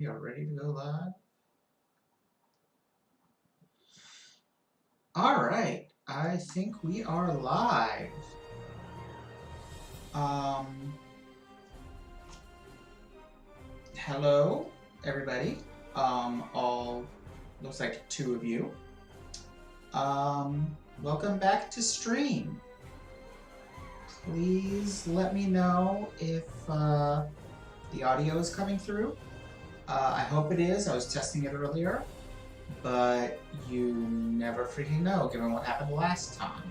We are ready to go live. All right, I think we are live. Hello, everybody. All looks like two of you. Welcome back to stream. Please let me know if the audio is coming through. I hope it is. I was testing it earlier, but you never freaking know given what happened last time.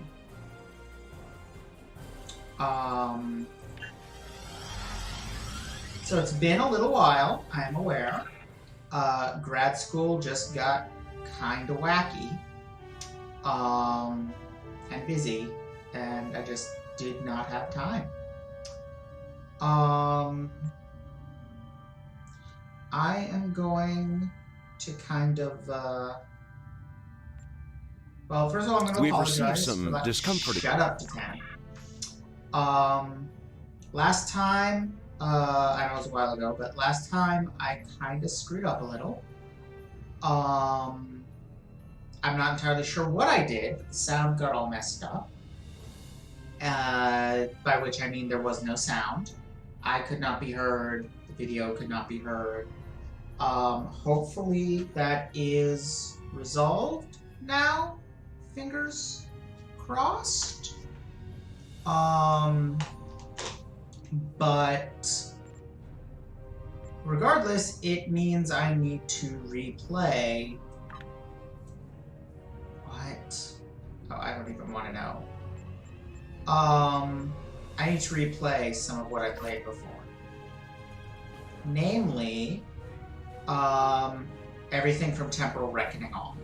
So it's been a little while, I am aware. Grad school just got kind of wacky and busy, and I just did not have time. I am going to kind of, well, first of all, I'm going to apologize for that. Shut up, Titanic. Last time, I know it was a while ago, but last time I kind of screwed up a little. I'm not entirely sure what I did, but the sound got all messed up. By which I mean there was no sound. I could not be heard. The video could not be heard. Hopefully that is resolved now. Fingers crossed. But regardless, it means I need to replay. What? Oh, I don't even want to know. I need to replay some of what I played before. Namely, everything from Temporal Reckoning on.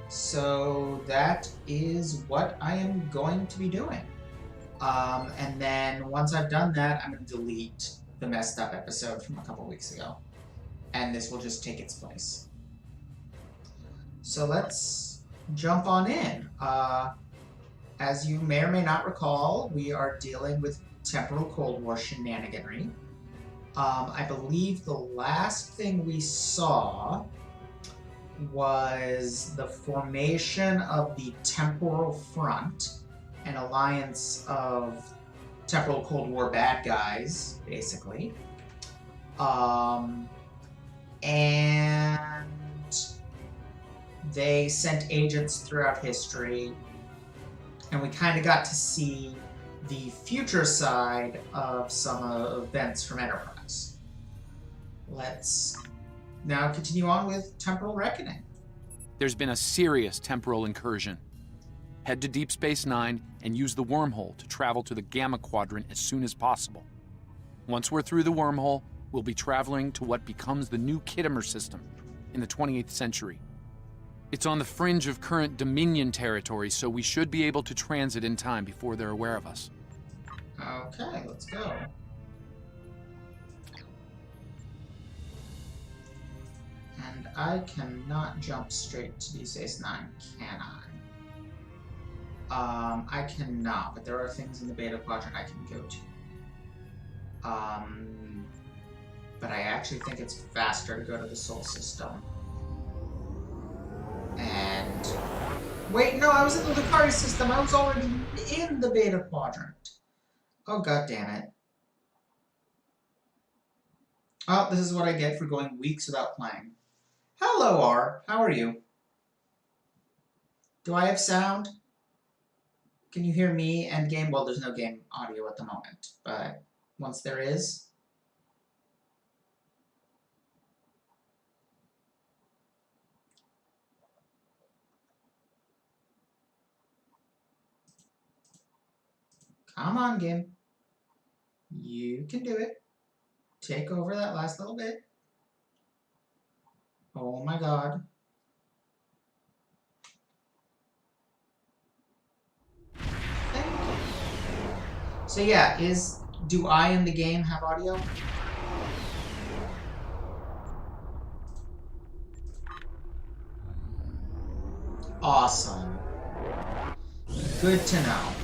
So that is what I am going to be doing. And then once I've done that, I'm going to delete the messed up episode from a couple weeks ago. And this will just take its place. So let's jump on in. As you may or may not recall, we are dealing with Temporal Cold War shenaniganry. I believe the last thing we saw was the formation of the Temporal Front, an alliance of Temporal Cold War bad guys, basically. And they sent agents throughout history, and we kind of got to see the future side of some events from Enterprise. Let's now continue on with Temporal Reckoning. There's been a serious temporal incursion. Head to Deep Space Nine and use the wormhole to travel to the Gamma Quadrant as soon as possible. Once we're through the wormhole, we'll be traveling to what becomes the new Kittimer system in the 28th century. It's on the fringe of current Dominion territory, so we should be able to transit in time before they're aware of us. Okay, let's go. And I cannot jump straight to Deep Space Nine, can I? I cannot, but there are things in the Beta Quadrant I can go to. But I actually think it's faster to go to the Sol System. And... wait, no, I was in the Lucari system. I was already in the Beta Quadrant. Oh, god damn it. Oh, this is what I get for going weeks without playing. Hello, R. How are you? Do I have sound? Can you hear me and game? Well, there's no game audio at the moment, but once there is... Come on, game. You can do it. Take over that last little bit. Oh my god. Thank you. So yeah, do I in the game have audio? Awesome. Good to know.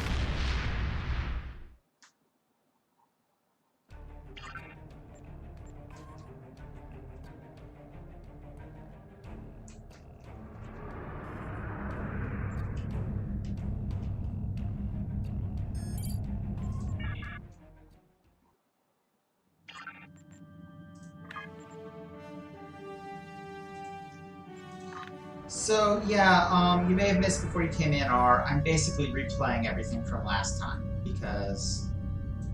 So yeah, you may have missed before you came in, or I'm basically replaying everything from last time because,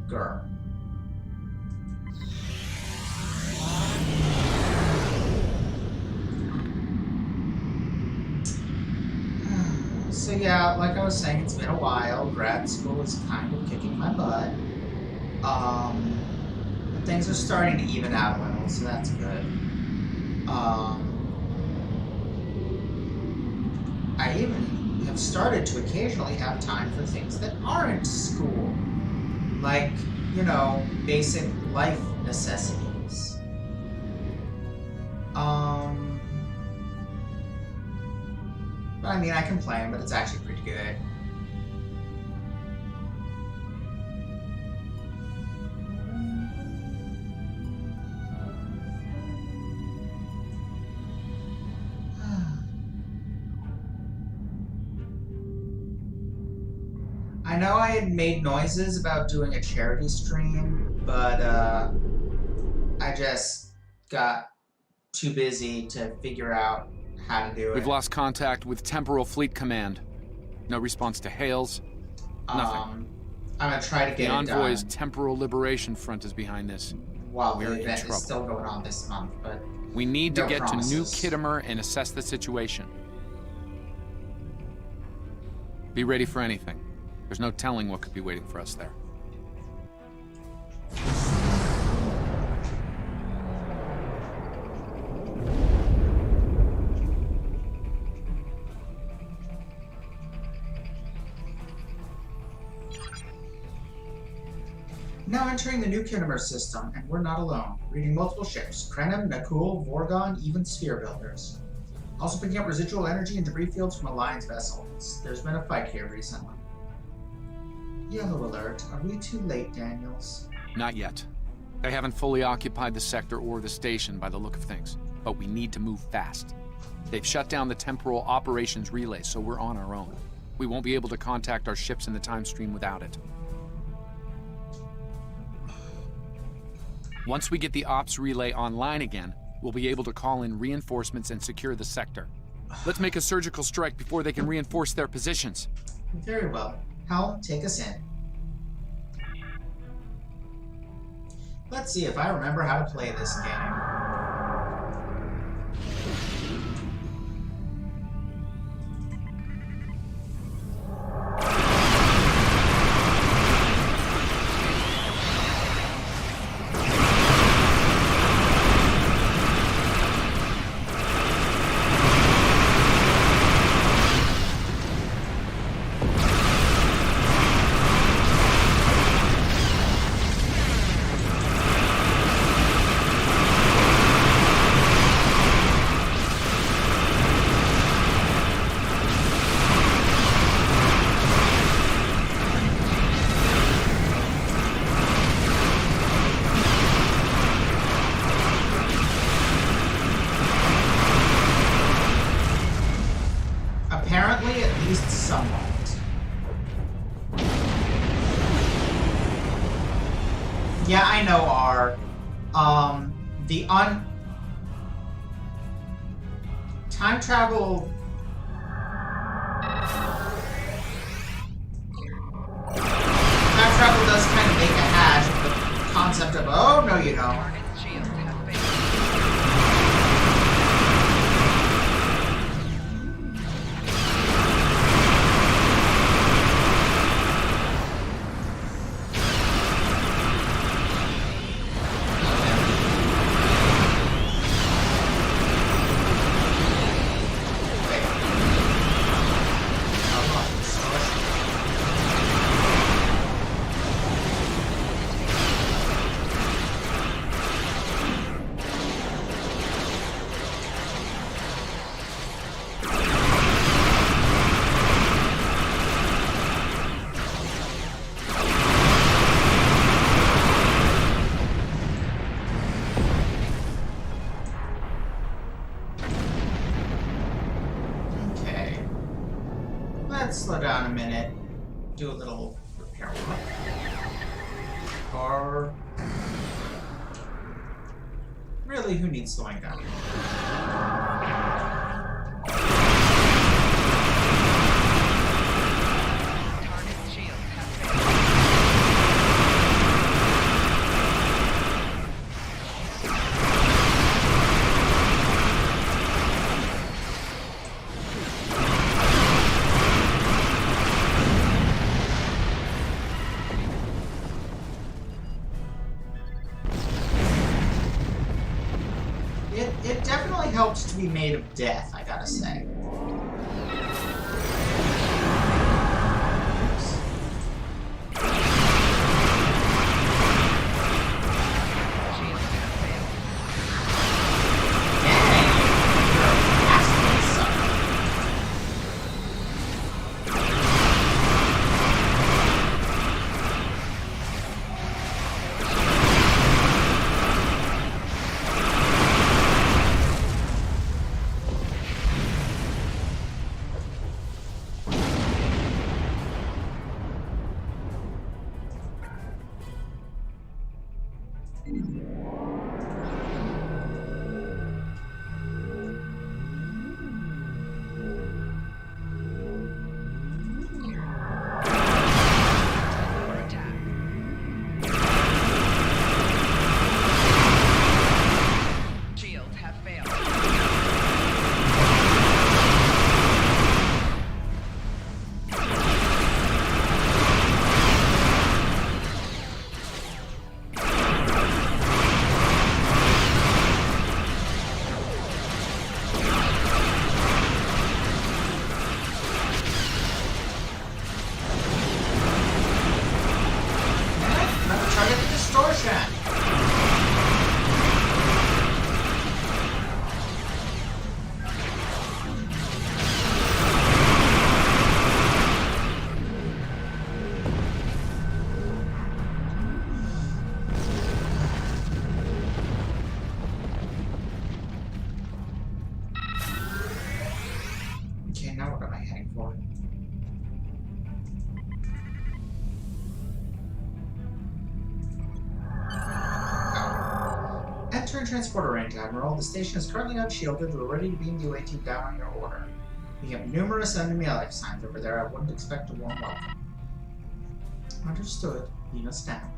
grr. So yeah, like I was saying, it's been a while. Grad school is kind of kicking my butt. But things are starting to even out a little, so that's good. I even have started to occasionally have time for things that aren't school. Like, basic life necessities. But I mean, I complain, but it's actually pretty good. I know I had made noises about doing a charity stream, but I just got too busy to figure out how to do it. We've lost contact with Temporal Fleet Command. No response to hails. Nothing. I'm gonna try to get the it done. The Envoy's Temporal Liberation Front is behind this. While the event is still going on this month, but we need to get promises. to New Kittimer and assess the situation. Be ready for anything. There's no telling what could be waiting for us there. Now entering the New Kittimer system, and we're not alone. Reading multiple ships. Krenim, Nakul, Vorgon, even sphere builders. Also picking up residual energy and debris fields from Alliance vessels. There's been a fight here recently. Yellow alert. Are we too late, Daniels? Not yet. They haven't fully occupied the sector or the station by the look of things, but we need to move fast. They've shut down the temporal operations relay, so we're on our own. We won't be able to contact our ships in the time stream without it. Once we get the ops relay online again, we'll be able to call in reinforcements and secure the sector. Let's make a surgical strike before they can reinforce their positions. Very well. Helm, take us in. Let's see if I remember how to play this game. Apparently, at least somewhat. Yeah, I know, R. Time travel... Time travel does kind of make a hash of the concept of, oh, no you don't. Let's slow down a minute, do a little repair work. Or... really, who needs slowing down? It definitely helps to be made of death, I gotta say. Now what am I heading for? Oh. Enter transporter range, Admiral. The station is currently unshielded. We're ready to beam the UA team down on your order. We have numerous enemy life signs over there. I wouldn't expect a warm welcome. Understood. Beam us down.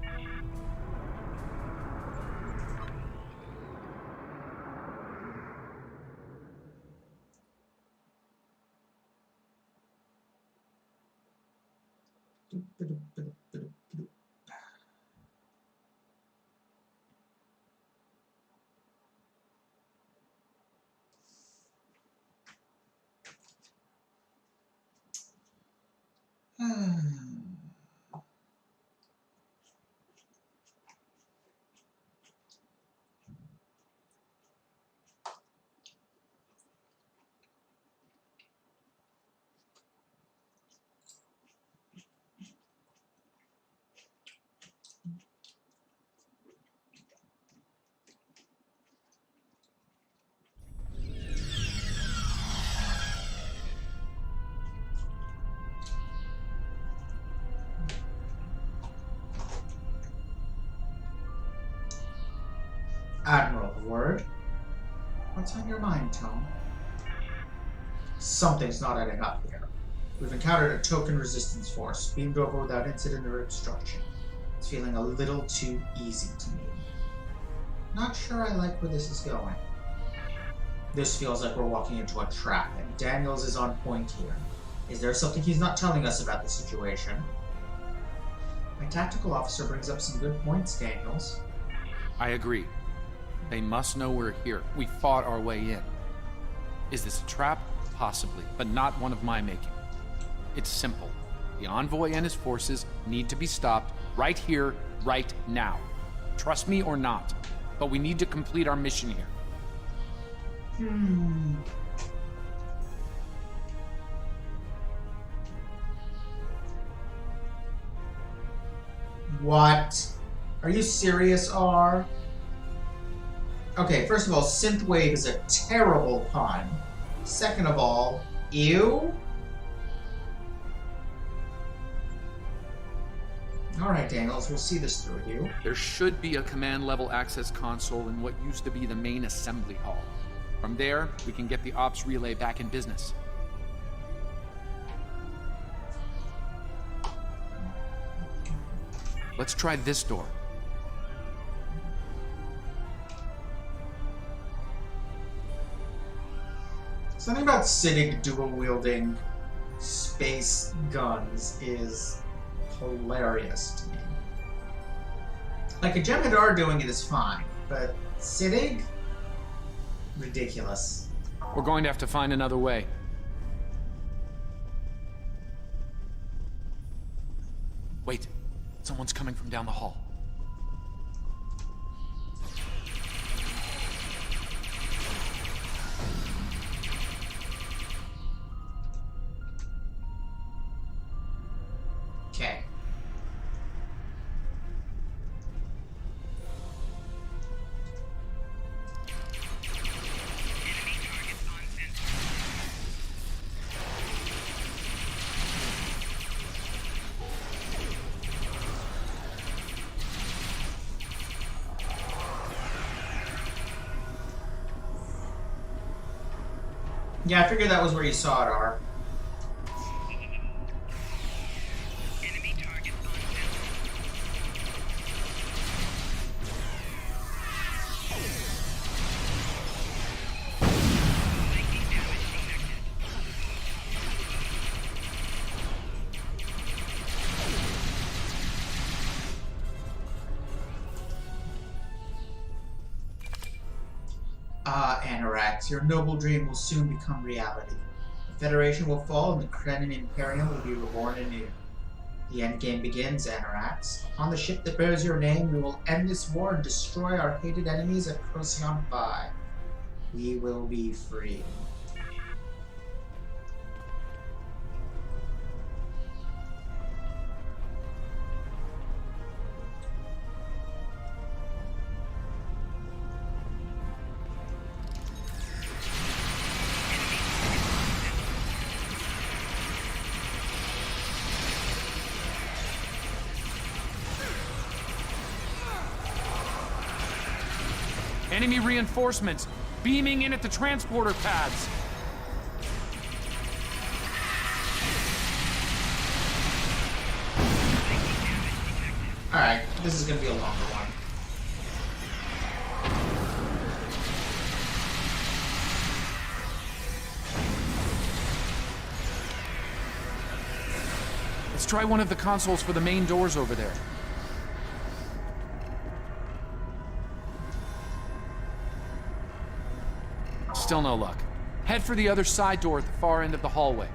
Admiral, word? What's on your mind, Tone? Something's not adding up here. We've encountered a token resistance force, beamed over without incident or obstruction. It's feeling a little too easy to me. Not sure I like where this is going. This feels like we're walking into a trap, and Daniels is on point here. Is there something he's not telling us about the situation? My tactical officer brings up some good points, Daniels. I agree. They must know we're here. We fought our way in. Is this a trap? Possibly, but not one of my making. It's simple. The envoy and his forces need to be stopped right here, right now. Trust me or not, but we need to complete our mission here. What? Are you serious, R? Okay, first of all, synthwave is a terrible pun. Second of all, ew? Alright, Daniels, we'll see this through you. There should be a command-level access console in what used to be the main assembly hall. From there, we can get the ops relay back in business. Let's try this door. Something about Siddig dual-wielding space guns is hilarious to me. Like, a Jem'Hadar doing it is fine, but Siddig? Ridiculous. We're going to have to find another way. Wait, someone's coming from down the hall. Okay. Yeah, I figured that was where you saw it, R. Enemy target on Lightning damage detected. Anorax, your noble dream will soon become reality. The Federation will fall and the Krenin Imperium will be reborn anew. The endgame begins, Anorax. On the ship that bears your name, we will end this war and destroy our hated enemies at Procyon 5. We will be free. Enemy reinforcements beaming in at the transporter pads. Alright, this is going to be a longer one. Let's try one of the consoles for the main doors over there. Still no luck. Head for the other side door at the far end of the hallway.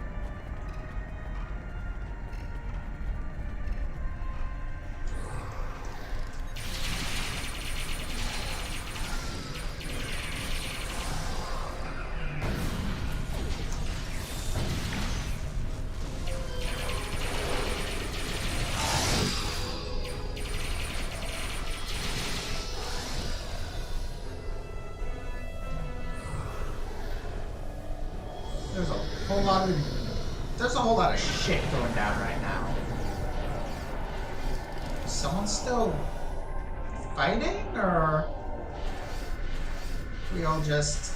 There's a whole lot of shit going down right now. Is someone still fighting, or are we all just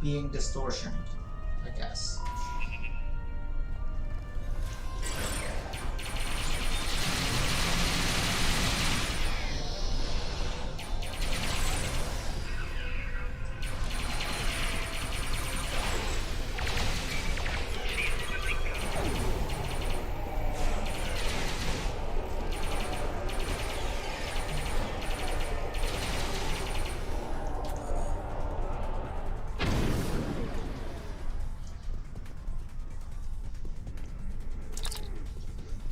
being distortioned, I guess?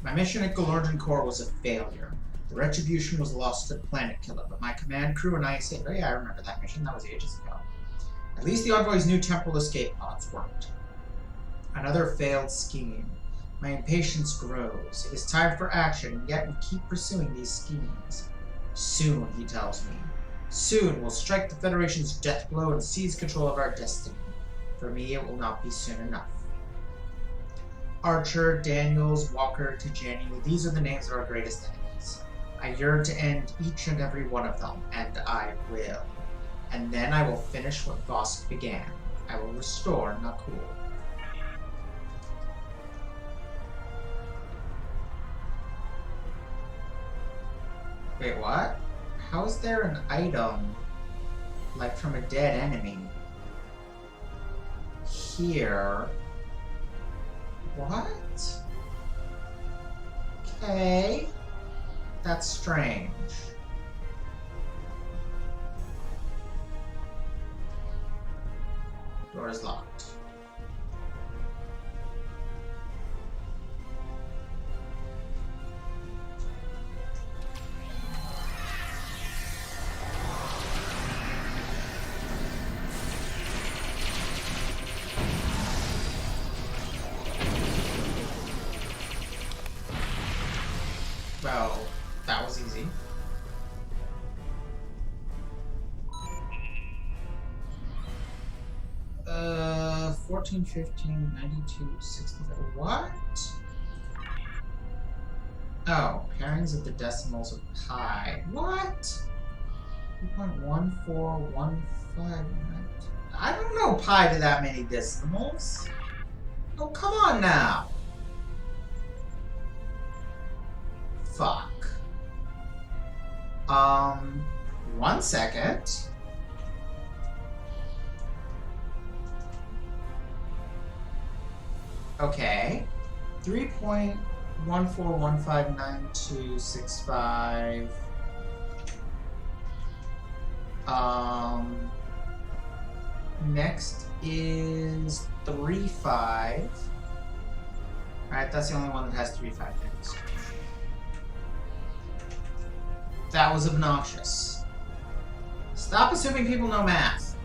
My mission at Galorgan Core was a failure. The Retribution was lost to the Planet Killer, but my command crew and I saved. Oh yeah, I remember that mission. That was ages ago. At least the Envoy's new temporal escape pods worked. Another failed scheme. My impatience grows. It is time for action, yet we keep pursuing these schemes. Soon, he tells me. Soon we'll strike the Federation's death blow and seize control of our destiny. For me, it will not be soon enough. Archer, Daniels, Walker, Tijani, these are the names of our greatest enemies. I yearn to end each and every one of them, and I will. And then I will finish what Vosk began. I will restore Nakul. Wait, what? How is there an item, like from a dead enemy, here? What? Okay. That's strange. Door is locked. Well, that was easy. Uh, 14, 15, 92, 65. What? Oh, pairings of the decimals of pi. What? 2.1415. I don't know pi to that many decimals. Oh, come on now. Fuck. 1 second. Okay. 3.14159265. Next is 35. Alright, that's the only one that has 35 things. That was obnoxious. Stop assuming people know math.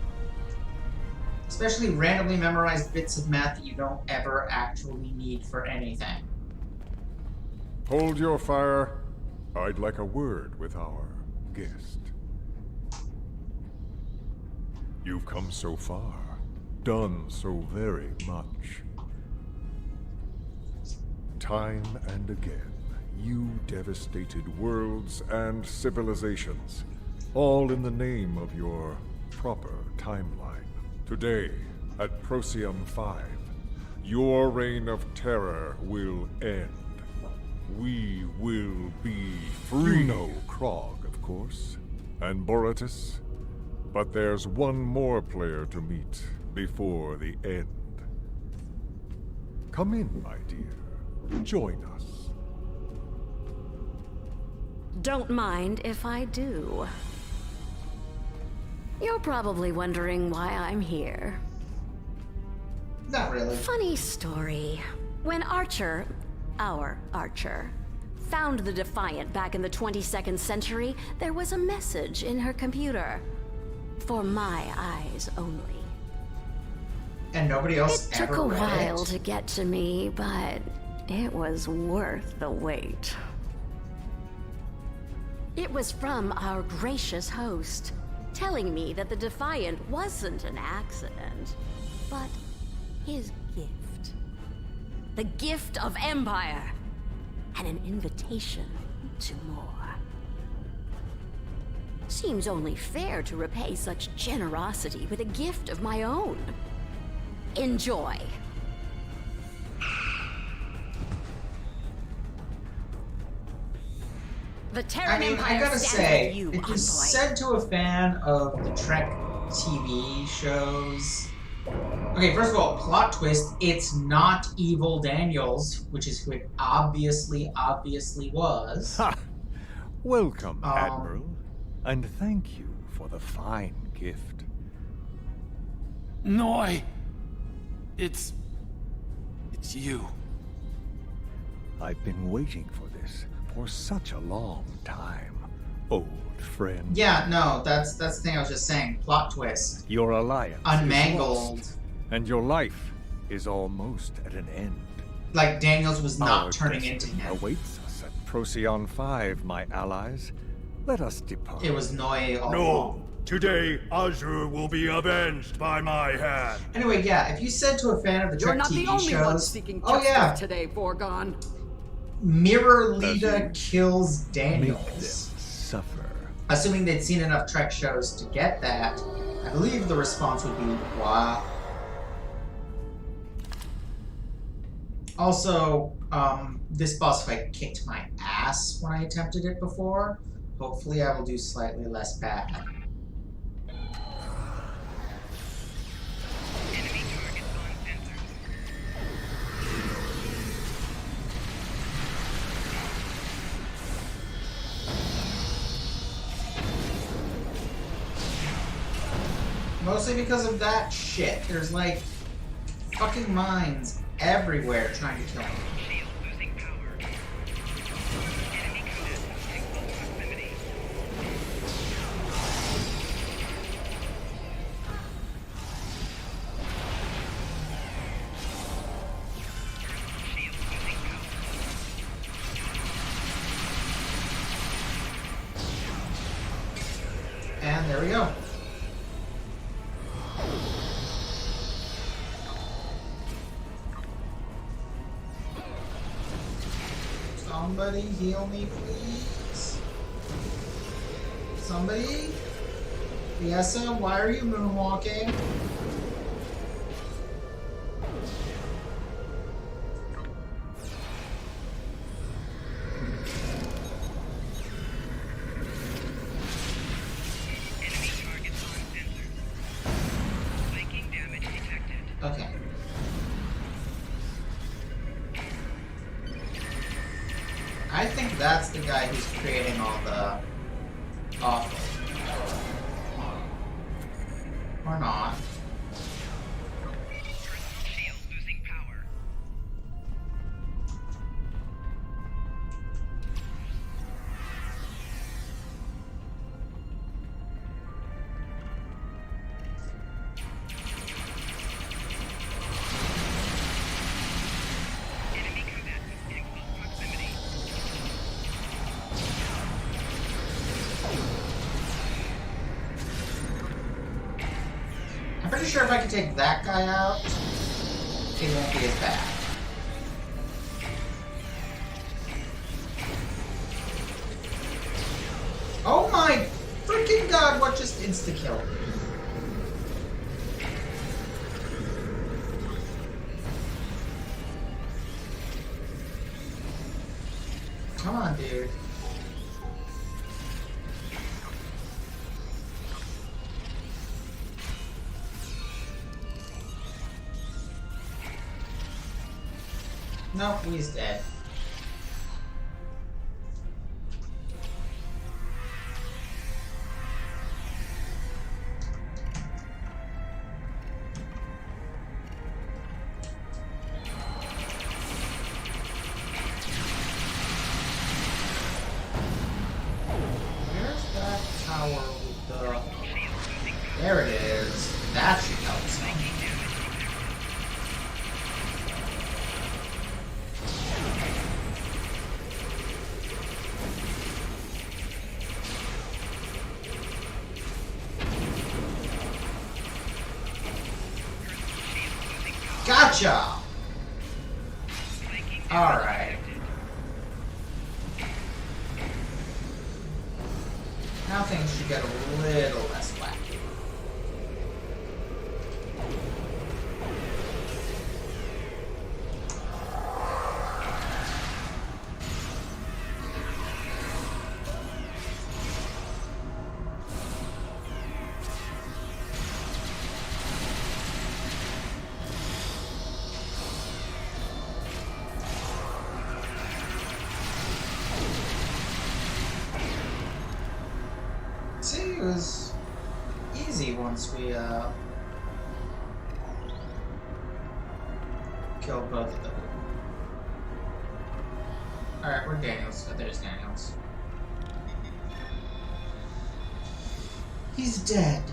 Especially randomly memorized bits of math that you don't ever actually need for anything. Hold your fire. I'd like a word with our guest. You've come so far, done so very much. Time and again, you devastated worlds and civilizations, all in the name of your proper timeline. Today, at Procyon 5, your reign of terror will end. We will be free. You know Krog, of course, and Boretus. But there's one more player to meet before the end. Come in, my dear. Join us. Don't mind if I do. You're probably wondering why I'm here. Not really. Funny story. When Archer, our Archer, found the Defiant back in the 22nd century, there was a message in her computer. For my eyes only. And nobody else It took ever a read while it? to get to me, but it was worth the wait. It was from our gracious host, telling me that the Defiant wasn't an accident, but his gift. The gift of Empire, and an invitation to more. Seems only fair to repay such generosity with a gift of my own. Enjoy. The Terran I mean, Empire I gotta stands say, with you, if you envoy. said to a fan of the Trek TV shows... Okay, first of all, plot twist, it's not Evil Daniels, which is who it obviously was. Ha! Welcome, Admiral, and thank you for the fine gift. Noi! It's you. I've been waiting for this for such a long time, old friend. Yeah, no, that's the thing I was just saying. Plot twist. Your alliance is Unmangled. lost, and your life is almost at an end. Like Daniels was not Our turning into destiny him. awaits us at Procyon 5, my allies. Let us depart. It was Noi all No! along. Today, Azure will be avenged by my hand. Anyway, yeah, if you said to a fan of the You're Trek not TV the only shows, one seeking oh justice yeah, today, Borgon. Mirror As Lita you kills Make them Daniels. suffer. Assuming they'd seen enough Trek shows to get that, I believe the response would be, wow. Also, this boss fight kicked my ass when I attempted it before. Hopefully I will do slightly less bad. Enemy target on sensor. Mostly because of that shit. There's like fucking mines everywhere trying to kill me. Shield losing power. Enemy combatants in close proximity. Shield losing power. And there we go. Somebody heal me, please. Somebody? Fiesta, why are you moonwalking? Enemy targets on sensors. Flanking damage detected. Okay. I think that's the guy who's creating all the awful. Or not. Personal shield losing power. Enemy combatants in close proximity. I'm pretty sure if I can take that guy out, it won't be as bad. Oh my freaking god, what just insta-killed me? Come on, dude. Nope, he's dead. Where's that tower with the... There it is. That should help some. Gotcha! Alright. Now things should get a little less wacky. See, it was easy once we killed both of them. Alright, we're Daniels. Oh, there's Daniels. He's dead.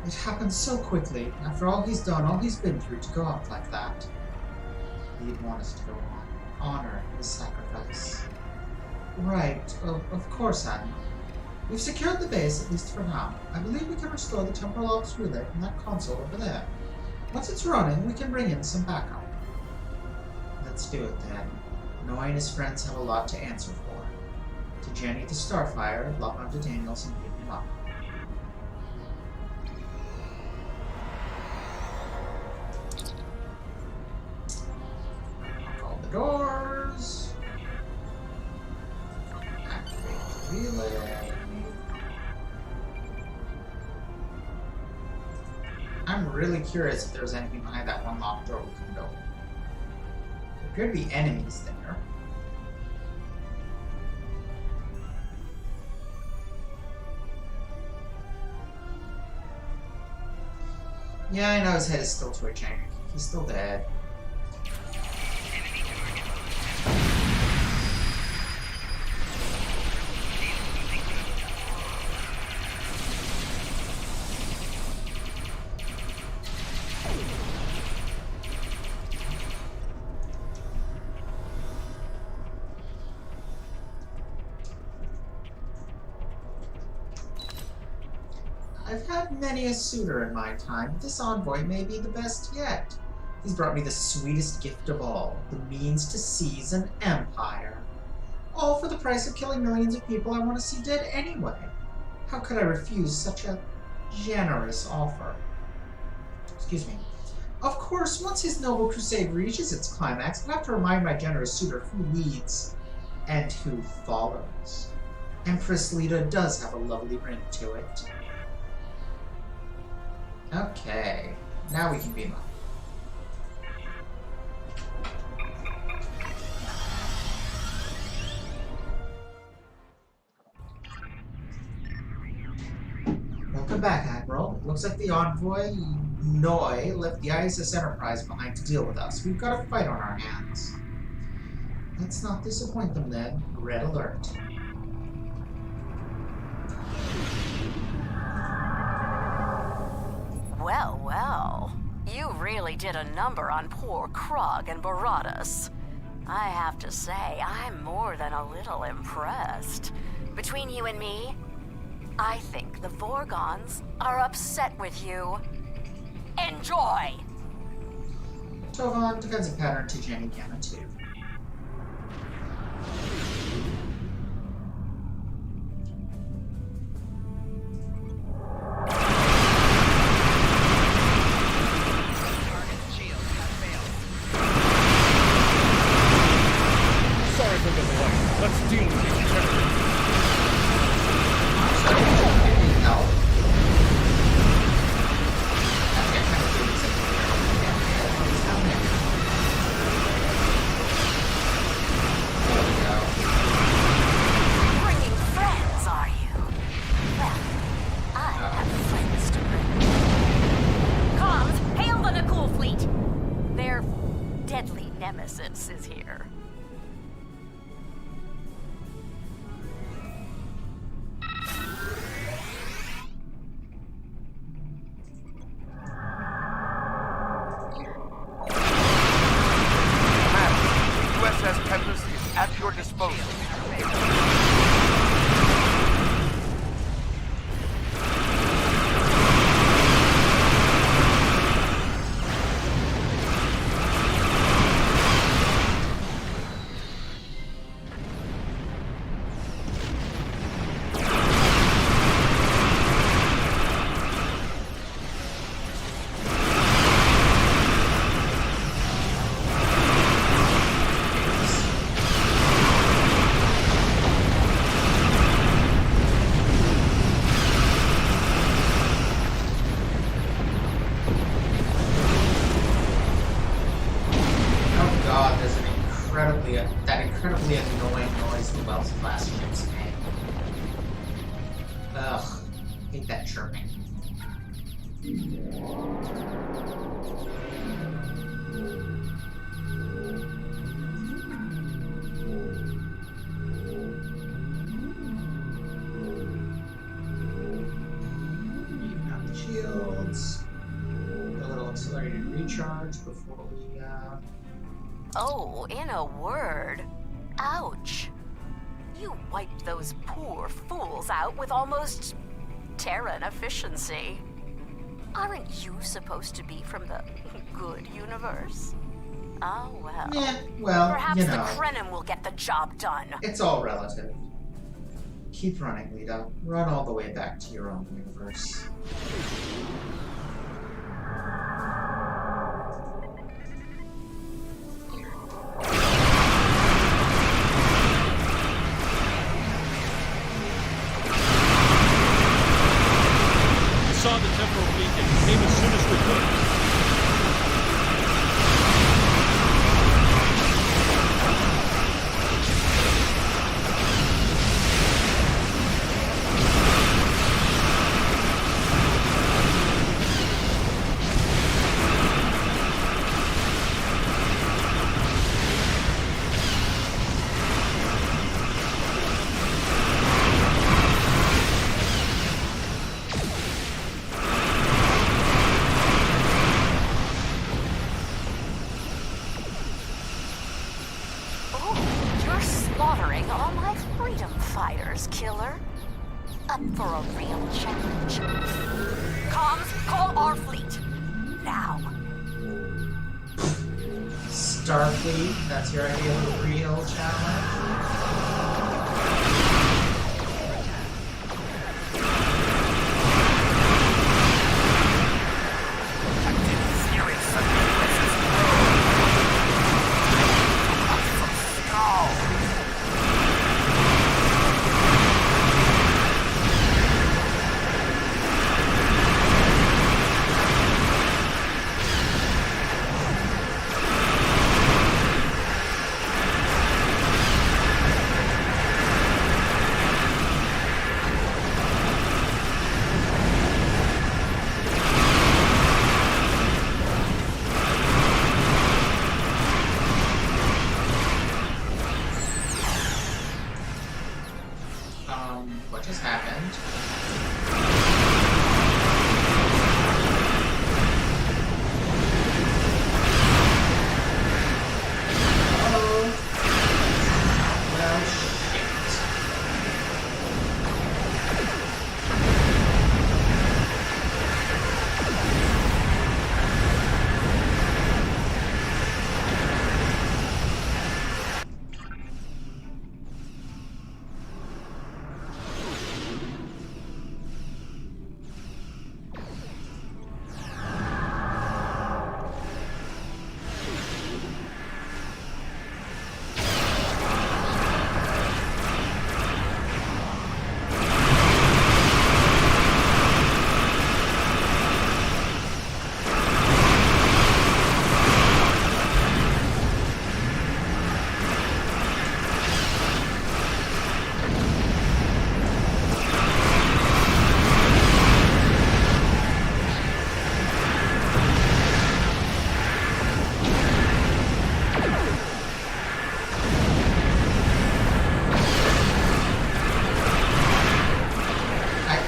It happened so quickly. After all he's done, all he's been through, to go out like that. He'd want us to go on. Honor his sacrifice. Right. Of course, Admiral. We've secured the base, at least for now. I believe we can restore the temporal ops relay from that console over there. Once it's running, we can bring in some backup. Let's do it then. Noah and his friends have a lot to answer for. To Jenny to Starfire, log on to Daniels and beat him up. Lock all the doors. Activate the relay. I'm really curious if there's anything behind that one locked door we couldn't open. There appear to be enemies there. Yeah, I know his head is still twitching. He's still dead. Enemy target lost. Shield losing ground. I've had many a suitor in my time, but this envoy may be the best yet. He's brought me the sweetest gift of all, the means to seize an empire. All for the price of killing millions of people I want to see dead anyway. How could I refuse such a generous offer? Excuse me. Of course, once his noble crusade reaches its climax, I'll have to remind my generous suitor who leads and who follows. Empress Lita does have a lovely ring to it. Okay, now we can beam up. Welcome back, Admiral. It looks like the envoy, Noi, left the ISS Enterprise behind to deal with us. We've got a fight on our hands. Let's not disappoint them then. Red alert. Well, well. You really did a number on poor Krog and Baradas. I have to say, I'm more than a little impressed. Between you and me, I think the Vorgons are upset with you. Enjoy! Tovan, defensive pattern to Jenny Gamma 2. Target shield has failed. Sorry for the delay. Let's deal with these terrorists. Help. That's kind of doing something here. What's happening? There we go. Bringing friends, are you? Well, I have friends to bring. Comms, hail the Nakul fleet! Their deadly nemesis is here. USS Tempest is at your disposal. Oh god, there's that incredibly annoying noise the Wells class ships make. Ugh, hate that chirping. Even out the shields. A little accelerated recharge before we Oh, in a word, ouch. You wiped those poor fools out with almost Terran efficiency. Aren't you supposed to be from the good universe? Oh, well. Yeah, well, Perhaps you the know, Krenim will get the job done. it's all relative. Keep running, Lita. Run all the way back to your own universe. We saw the temporal beacon. Came as soon as we could. Starfleet, that's your idea of a real challenge? What just happened? Oh. Well, shit.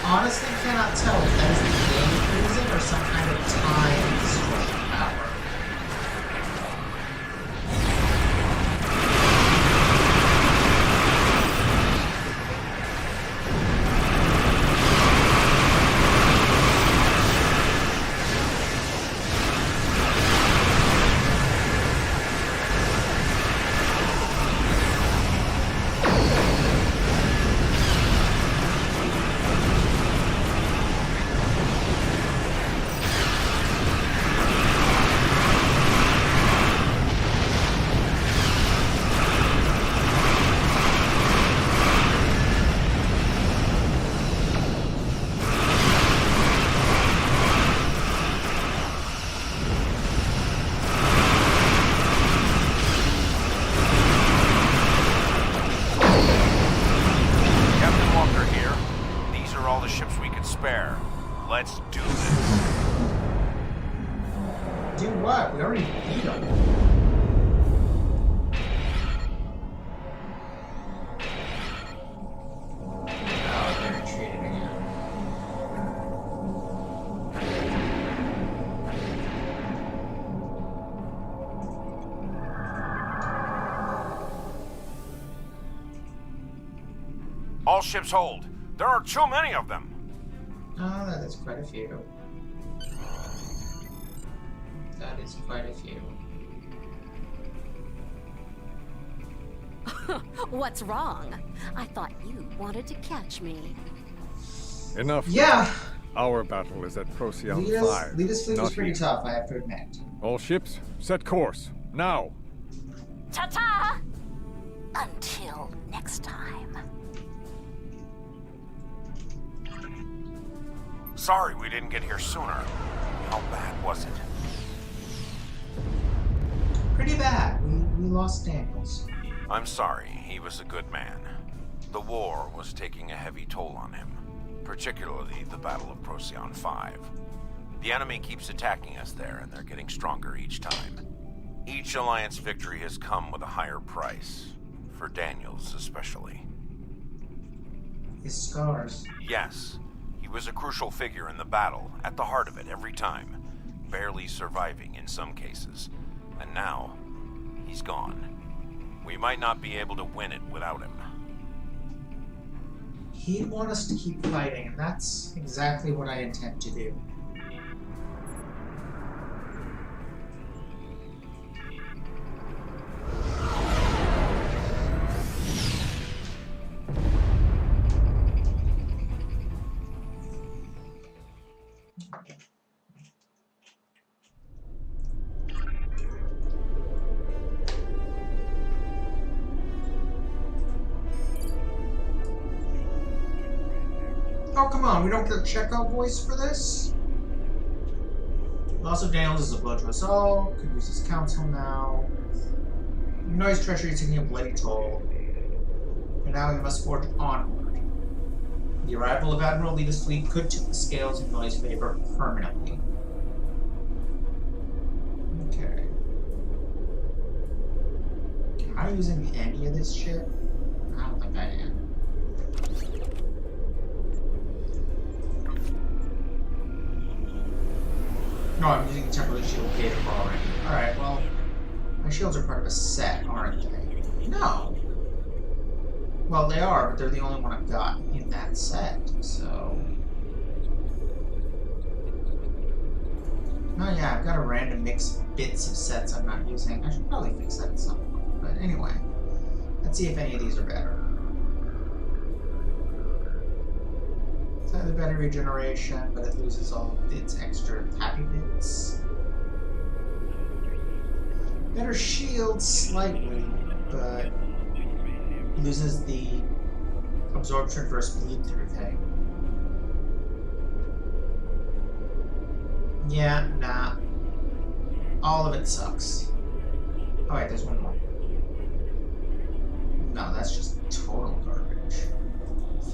Honestly cannot tell if that is the game freezing or some kind of time destruction power. Let's do this. Do what? We already beat them. Oh, they're retreating again. All ships hold. There are too many of them. Oh, that is quite a few. That is quite a few. What's wrong? I thought you wanted to catch me. Enough. Yeah! Our battle is at Procyon 5. Leadus fleet not was pretty here. tough, I have to admit. All ships, set course. Now! Ta-ta! Until next time. Sorry we didn't get here sooner. How bad was it? Pretty bad. We lost Daniels. I'm sorry. He was a good man. The war was taking a heavy toll on him, particularly the Battle of Procyon 5. The enemy keeps attacking us there, and they're getting stronger each time. Each Alliance victory has come with a higher price, for Daniels especially. His scars. Yes, he was a crucial figure in the battle, at the heart of it every time, barely surviving in some cases. And now, he's gone. We might not be able to win it without him. He'd want us to keep fighting, and that's exactly what I intend to do. Oh, come on, we don't get Chekhov voice for this? Loss of Daniels is a blow to us all. Could use his counsel now. Noise treachery is taking a bloody toll. And now we must forge onward. The arrival of Admiral Lita's fleet could tip the scales in Noise favor permanently. Okay. Am I using any of this shit? I don't think I am. No, I'm using temporary shield data already. Alright, well, my shields are part of a set, aren't they? No. Well, they are, but they're the only one I've got in that set, so... Oh yeah, I've got a random mix of bits of sets I'm not using. I should probably fix that at some point. But anyway, let's see if any of these are better. It's either better regeneration, but it loses all of its extra happy bits. Better shield slightly, but loses the absorption versus bleed through thing. Yeah, nah. All of it sucks. Oh wait, there's one more. No, that's just total garbage.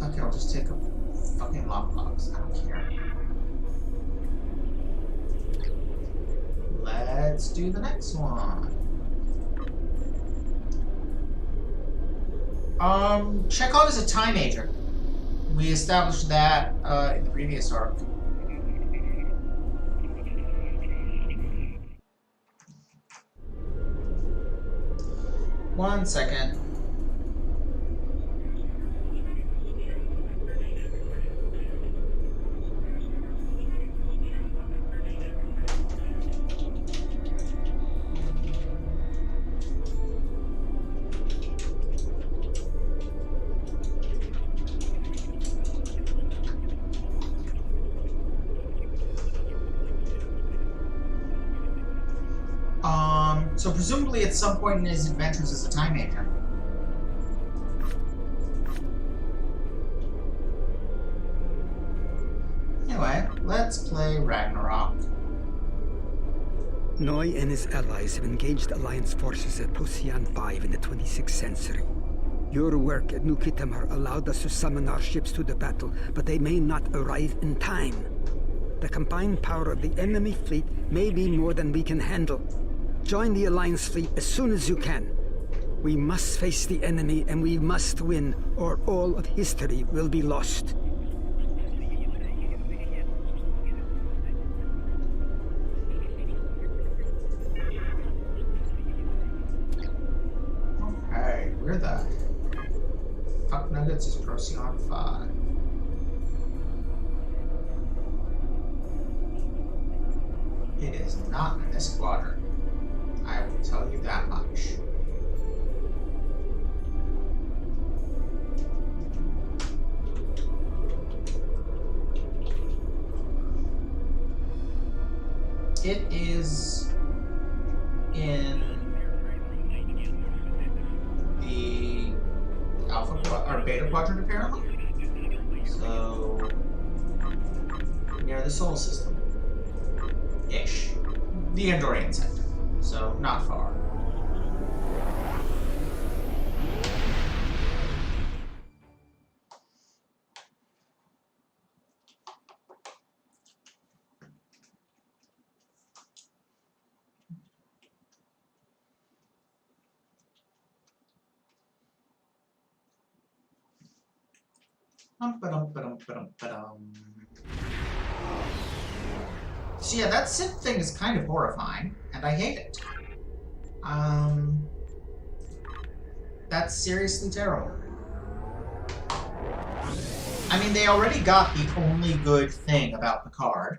Fuck it, I'll just take a fucking lockbox. I don't care. Let's do the next one. Chekhov is a time agent. We established that in the previous arc. One second. So presumably at some point in his adventures as a time agent. Anyway, let's play Ragnarok. Noi and his allies have engaged Alliance forces at Procyon 5 in the 26th century. Your work at New Khitomer allowed us to summon our ships to the battle, but they may not arrive in time. The combined power of the enemy fleet may be more than we can handle. Join the Alliance fleet as soon as you can. We must face the enemy and we must win, or all of history will be lost. Okay, where the fuck nuggets is Procyon 5? It is not in this quadrant. I will tell you that much. It is in the alpha or beta quadrant apparently. So near the solar system. Ish. The Andorian sector. So, not far. So yeah, that Sith thing is kind of horrifying, and I hate it. That's seriously terrible. I mean, they already got the only good thing about Picard.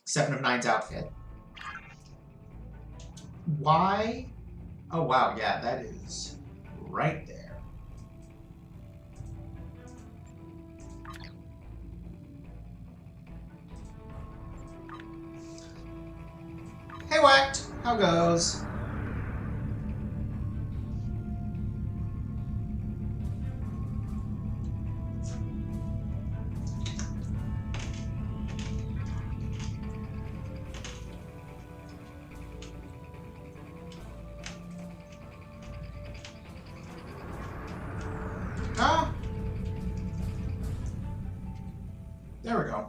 7 of 9's outfit. Why? Oh wow, yeah, that is right there. Hey, Whacked! How goes? There we go.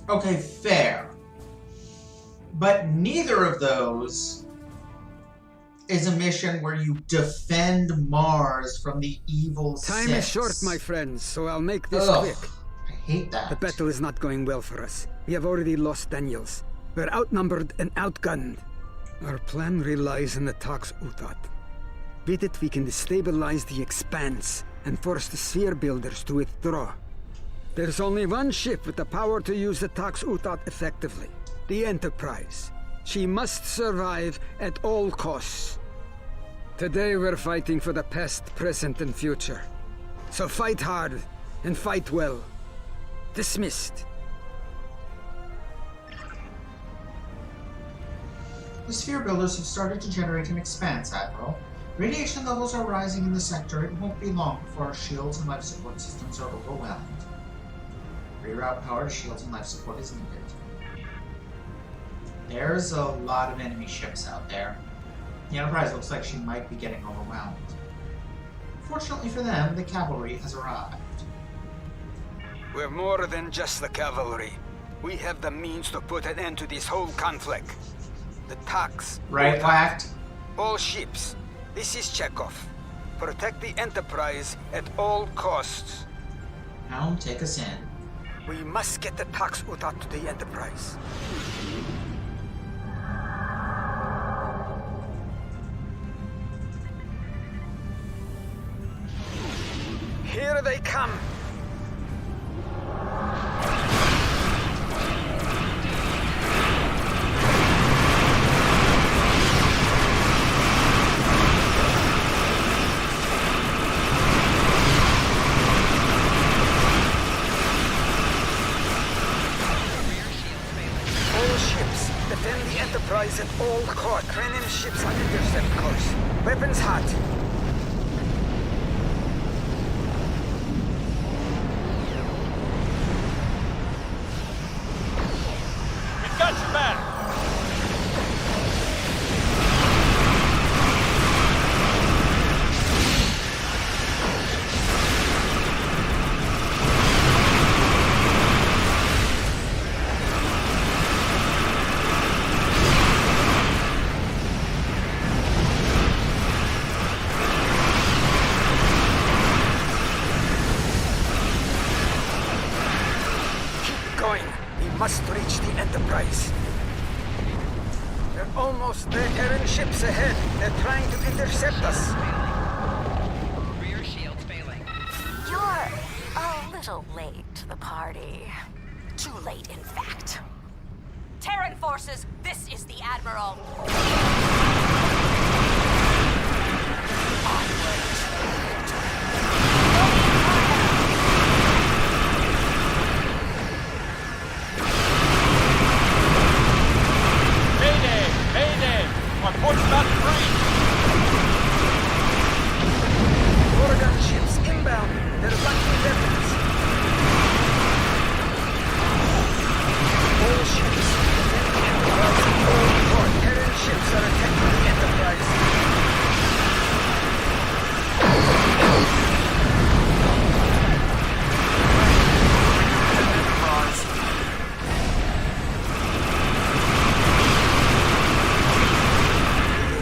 Okay, fair. But neither of those is a mission where you defend Mars from the evil Time Siths. is short, my friends, so I'll make this Ugh, quick. I hate that. The battle is not going well for us. We have already lost Daniels. We're outnumbered and outgunned. Our plan relies on the Tox Utat. With it, we can destabilize the Expanse and force the Sphere Builders to withdraw. There's only one ship with the power to use the Tox Utat effectively. The Enterprise. She must survive at all costs. Today we're fighting for the past, present, and future. So fight hard, and fight well. Dismissed. The Sphere Builders have started to generate an expanse, Admiral. Radiation levels are rising in the sector. It won't be long before our shields and life support systems are overwhelmed. Reroute power to shields and life support is needed. There's a lot of enemy ships out there. The Enterprise looks like she might be getting overwhelmed. Fortunately for them, the cavalry has arrived. We're more than just the cavalry. We have the means to put an end to this whole conflict. The Tox. Right, Whacked? All ships. This is Chekhov. Protect the Enterprise at all costs. Now take us in. We must get the Tox Utat to the Enterprise. Here they come! All ships, defend the Enterprise at all costs. Krenin ships on intercept course. Weapons hot. We've got your back! Must reach the Enterprise. They're almost there. Terran ships ahead. They're trying to intercept us. Rear shields failing. You're a little late to the party. Too late, in fact. Terran forces, this is the Admiral. Our port's about to breach! Oregon ships inbound. They're locking weapons. All ships. Enterprise at all port. Terran ships are attacking the Enterprise.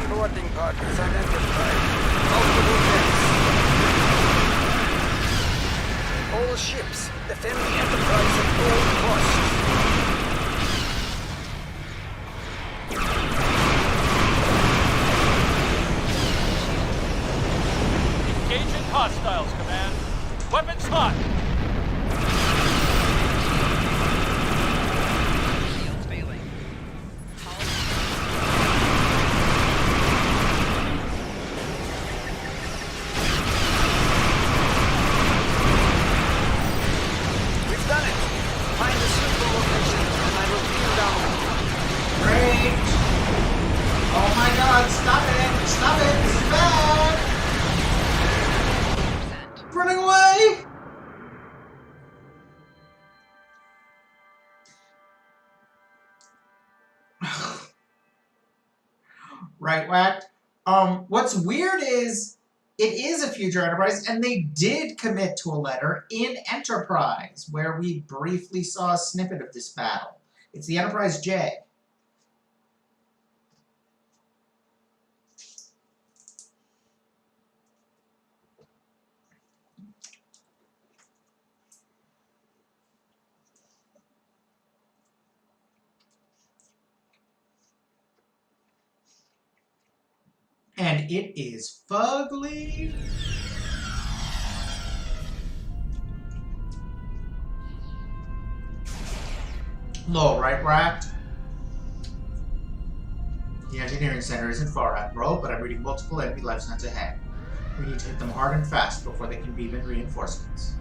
Boarding parties on Enterprise. Multiple deaths. All ships defend the Enterprise at all costs. Engaging hostiles, Command. Weapons hot! Shields failing. We've done it. Find the suitable location, and I will beam down. Great! Oh my god, stop it! Stop it! This is bad! Running away! Right, Whacked? What's weird is It is a future Enterprise, and they did commit to a letter in Enterprise, where we briefly saw a snippet of this battle. It's the Enterprise J. And it is fugly. Low, right, Rat? The engineering center isn't far, Admiral, but I'm reading multiple enemy lifesigns ahead. We need to hit them hard and fast before they can beam in reinforcements.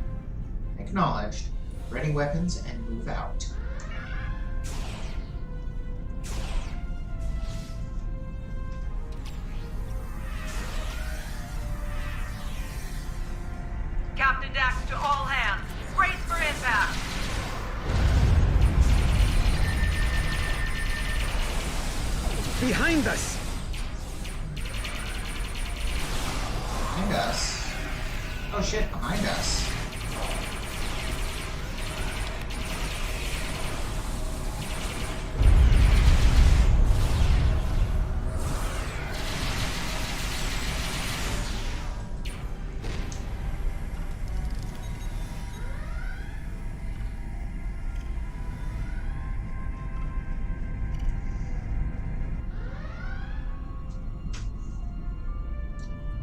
Acknowledged. Ready weapons and move out. Captain Dax to all hands. Brace for impact. Behind us! Behind us? Oh shit, behind us.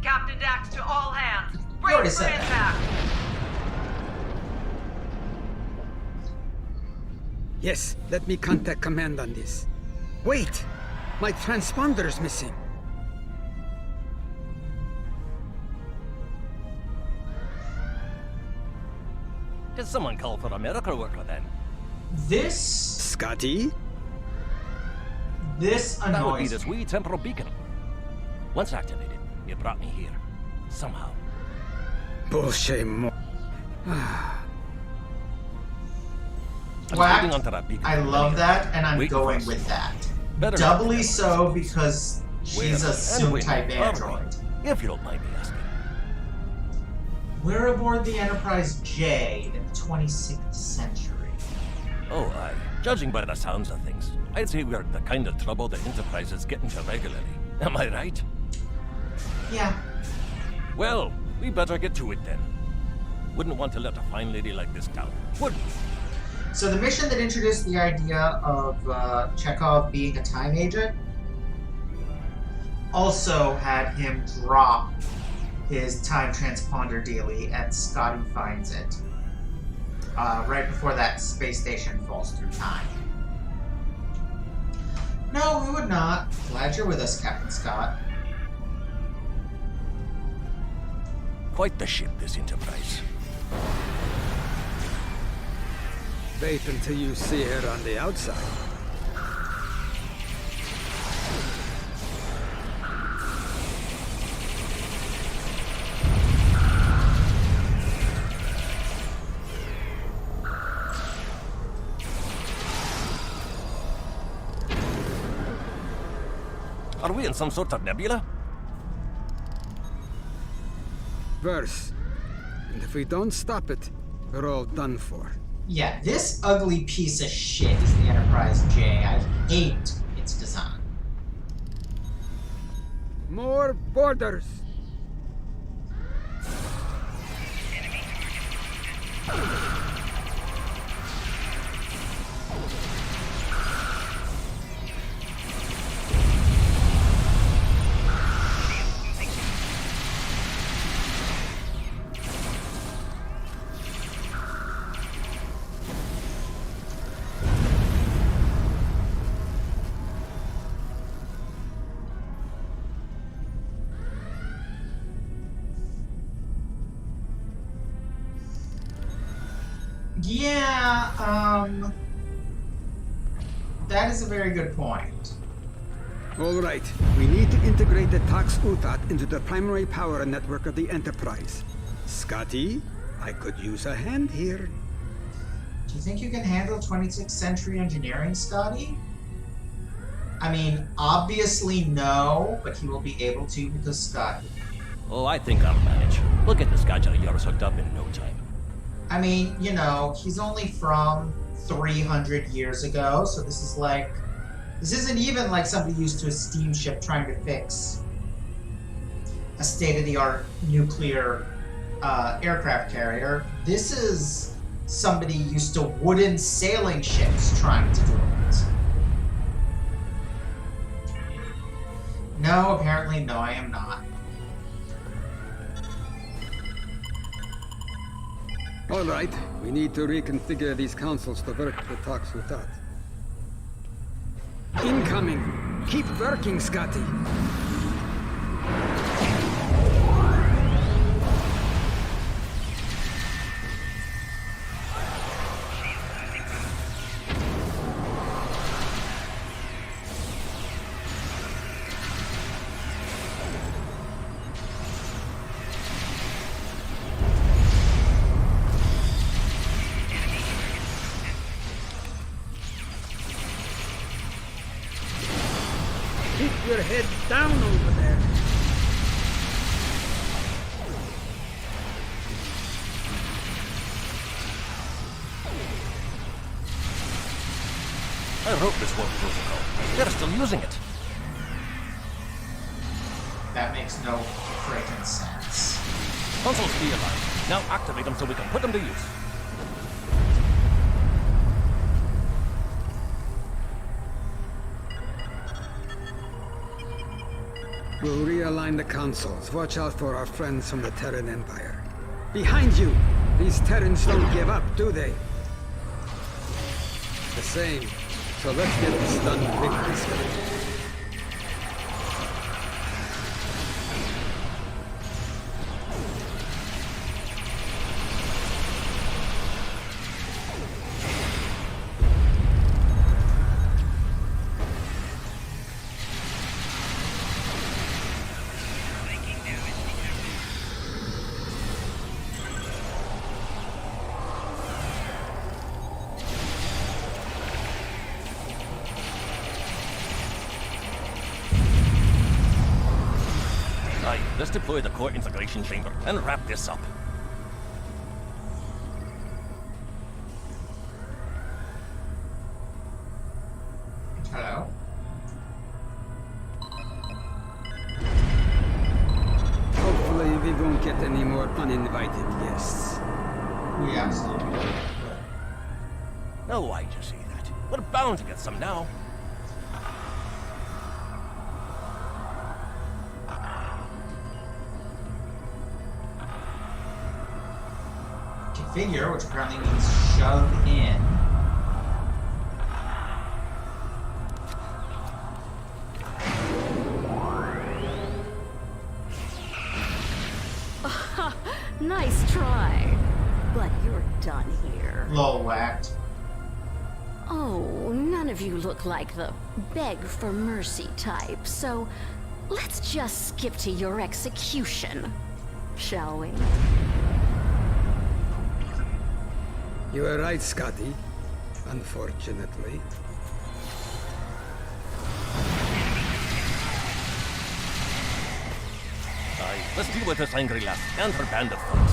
Captain Dax to all hands. You already Brace for said that. impact. Yes, let me contact command on this. Wait! My transponder's missing. Did someone call for a miracle worker then? This Scotty? This That would be annoys this me. wee temporal beacon. Once activated, it brought me here. Somehow. Bullshit mo. I'm Whack. holding onto that beacon. I love that, and I'm Waiting going for us. with that. Better not Doubly be so because she's a and Sim-type waiting. All android. right. If you don't mind me asking. We're aboard the Enterprise J in the 26th century. Oh, aye. Judging by the sounds of things, I'd say we're the kind of trouble the Enterprise is getting into regularly. Am I right? Yeah. Well, we better get to it then. Wouldn't want to let a fine lady like this down, would we? So the mission that introduced the idea of Chekhov being a time agent also had him drop his time transponder dealie, and Scotty finds it right before that space station falls through time. No, we would not. Glad you're with us, Captain Scott. Quite the ship, this Enterprise. Wait until you see her on the outside. Are we in some sort of nebula? Verse. And if we don't stop it, we're all done for. Yeah, this ugly piece of shit is the Enterprise J. I hate its design. More borders! Yeah, that is a very good point. All right, we need to integrate the Tox Utat into the primary power network of the Enterprise. Scotty, I could use a hand here. Do you think you can handle 26th century engineering, Scotty? I mean, obviously no, but he will be able to because Scotty. Oh, I think I'll manage. We'll get this gadget of yours hooked up in no time. I mean, you know, he's only from 300 years ago, so this isn't even like somebody used to a steamship trying to fix a state-of-the-art nuclear aircraft carrier. This is somebody used to wooden sailing ships trying to do it. No, apparently no, I am not. All right, we need to reconfigure these consoles to work the talks with that. Incoming! Keep working, Scotty! Keep your head down over there. I wrote this work protocol. They're still using it. That makes no freaking sense. Consoles realigned. Now activate them so we can put them to use. We'll realign the consoles. Watch out for our friends from the Terran Empire. Behind you! These Terrans don't give up, do they? The same. So let's get this done quickly, Scotty. Let's deploy the core integration chamber and wrap this up. Hello? Hopefully we won't get any more uninvited guests. We absolutely will. Now why'd you say that? We're bound to get some now. Configure, which apparently means shove in. Nice try. But you're done here. Lol whacked. Oh, none of you look like the beg for mercy type, so let's just skip to your execution, shall we? You are right, Scotty. Unfortunately. Aye, let's deal with this angry lass and her band of thugs.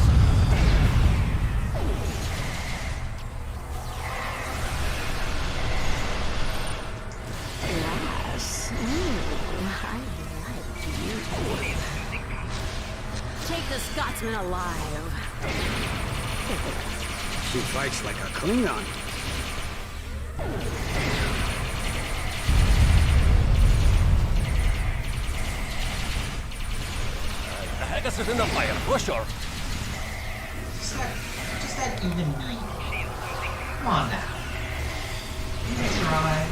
Lass? I like you. Take the Scotsman alive. She fights like a Klingon. The haggis is in the fire, for sure. Just that even mean. Come on now. Give it a try.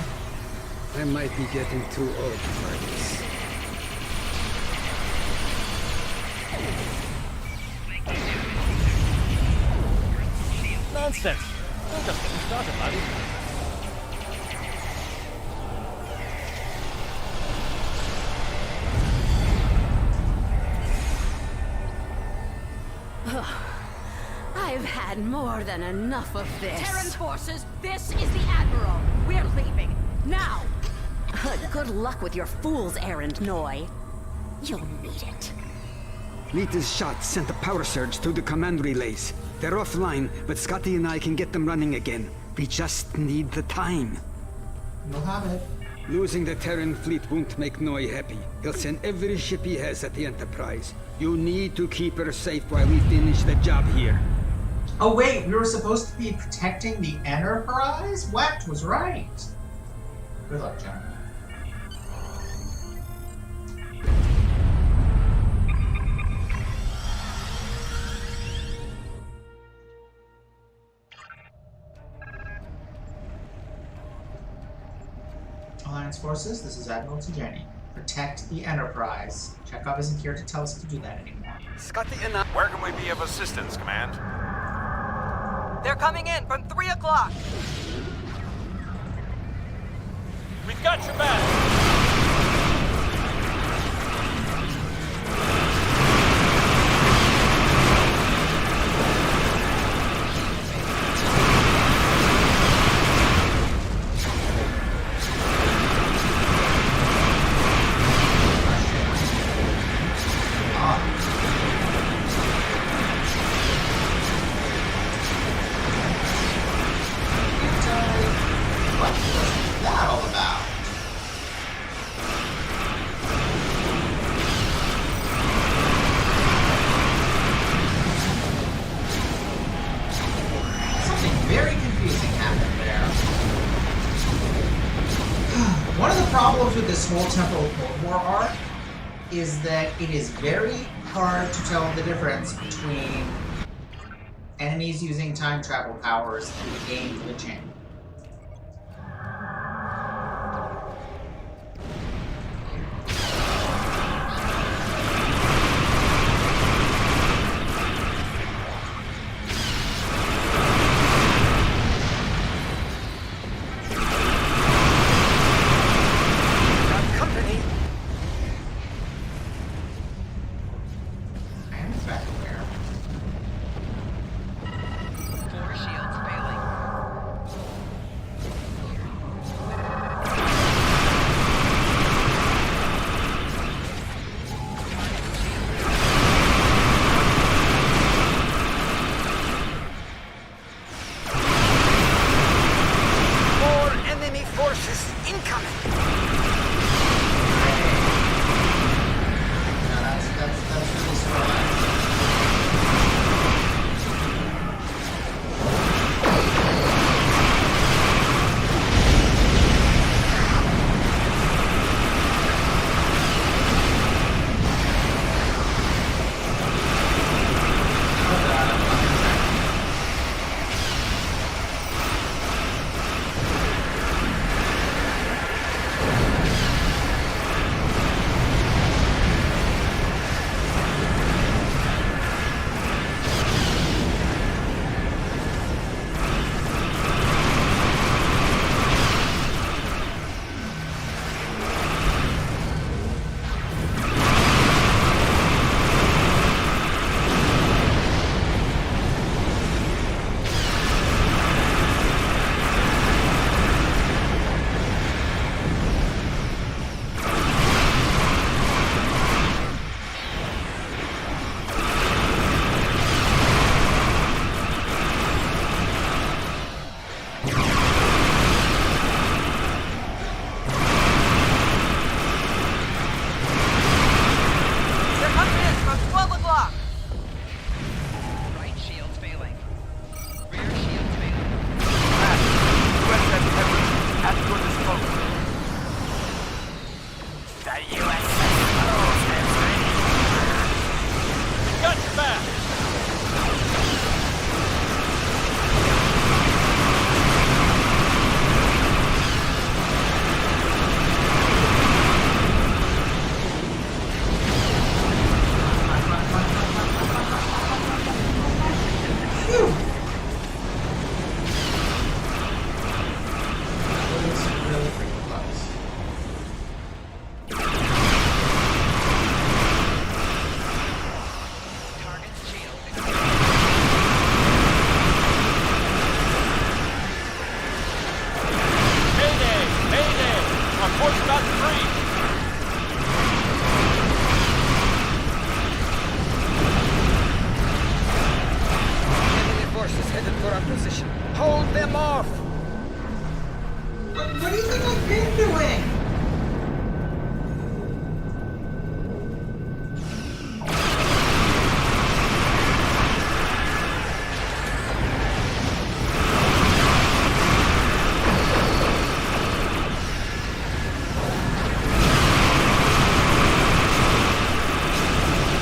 I might be getting too old for this. Nonsense. I'm just getting started, buddy. I've had more than enough of this. Terran forces, this is the Admiral. We're leaving. Now! Good luck with your fool's errand, Noi. You'll need it. Lita's shot sent a power surge through the command relays. They're offline, but Scotty and I can get them running again. We just need the time. You'll have it. Losing the Terran fleet won't make Noy happy. He'll send every ship he has at the Enterprise. You need to keep her safe while we finish the job here. Oh wait, we were supposed to be protecting the Enterprise? Wecht was right. Good luck, John. Alliance forces, this is Admiral Tajani. Protect the Enterprise. Chekhov isn't here to tell us to do that anymore. Scotty and I... Where can we be of assistance, Command? They're coming in from 3 o'clock. We've got your back. What was that all about? Something very confusing happened there. One of the problems with this whole Temporal Cold War arc is that it is very hard to tell the difference between enemies using time travel powers and the game glitching. Hold them off! What do you think I've been doing?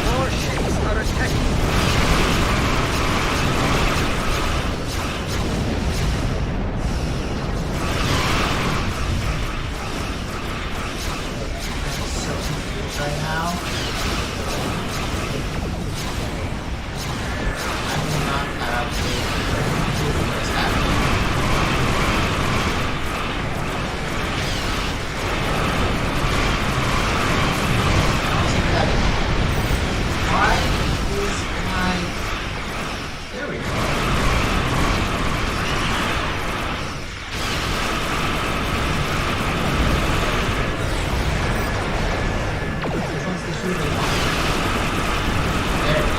More ships are attacking. So confused right now. I do not have a clue what is happening. How's it that? Why is my... There we go. Which one's the shooting one? There we go.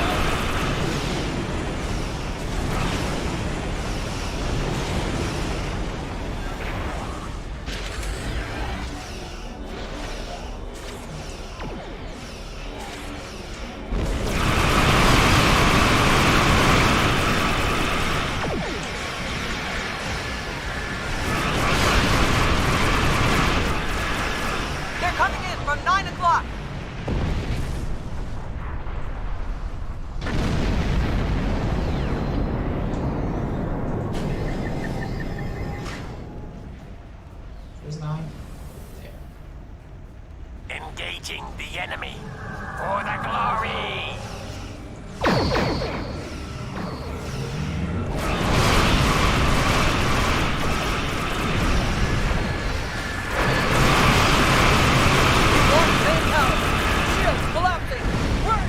They're coming in from 9 o'clock. Where's 9? There. Engaging the enemy for the glory! North main tower. Shields collapsing. Work!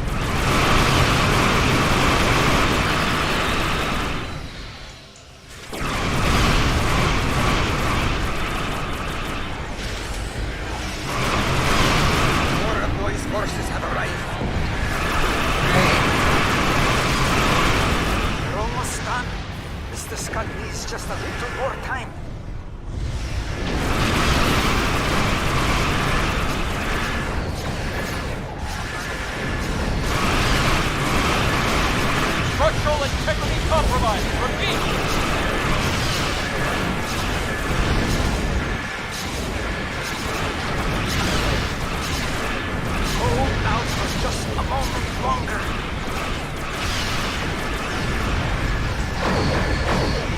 More of Boy's forces have arrived. We're almost done. Mr. Scott needs just a little more time. Structural integrity compromised. Repeat. Hold out for just a moment longer.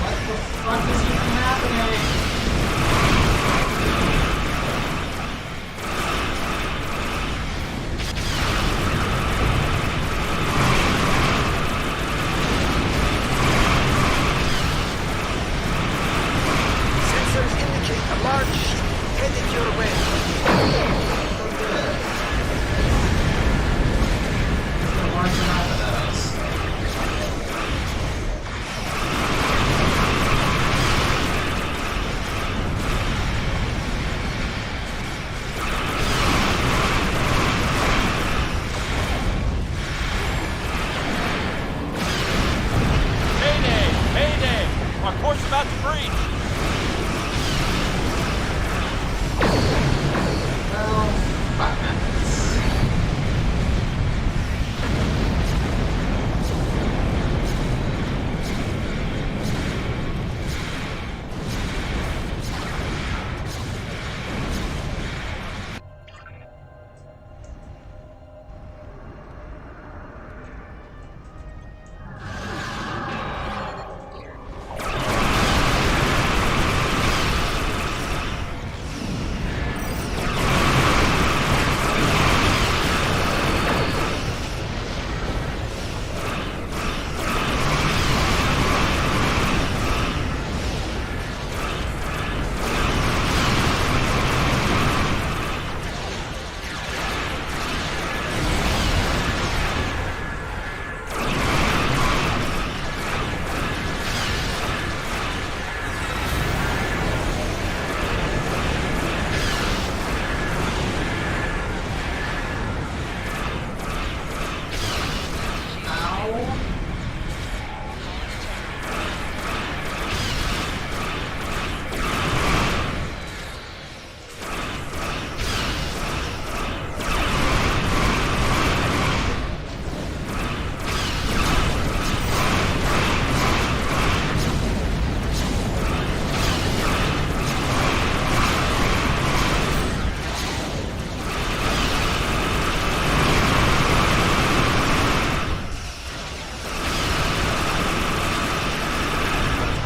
What the fuck is even happening? Sensors indicate a large ship headed your way. So good. There's a large amount of those. Mayday! Mayday! Our course about to breach. Well, 5 minutes.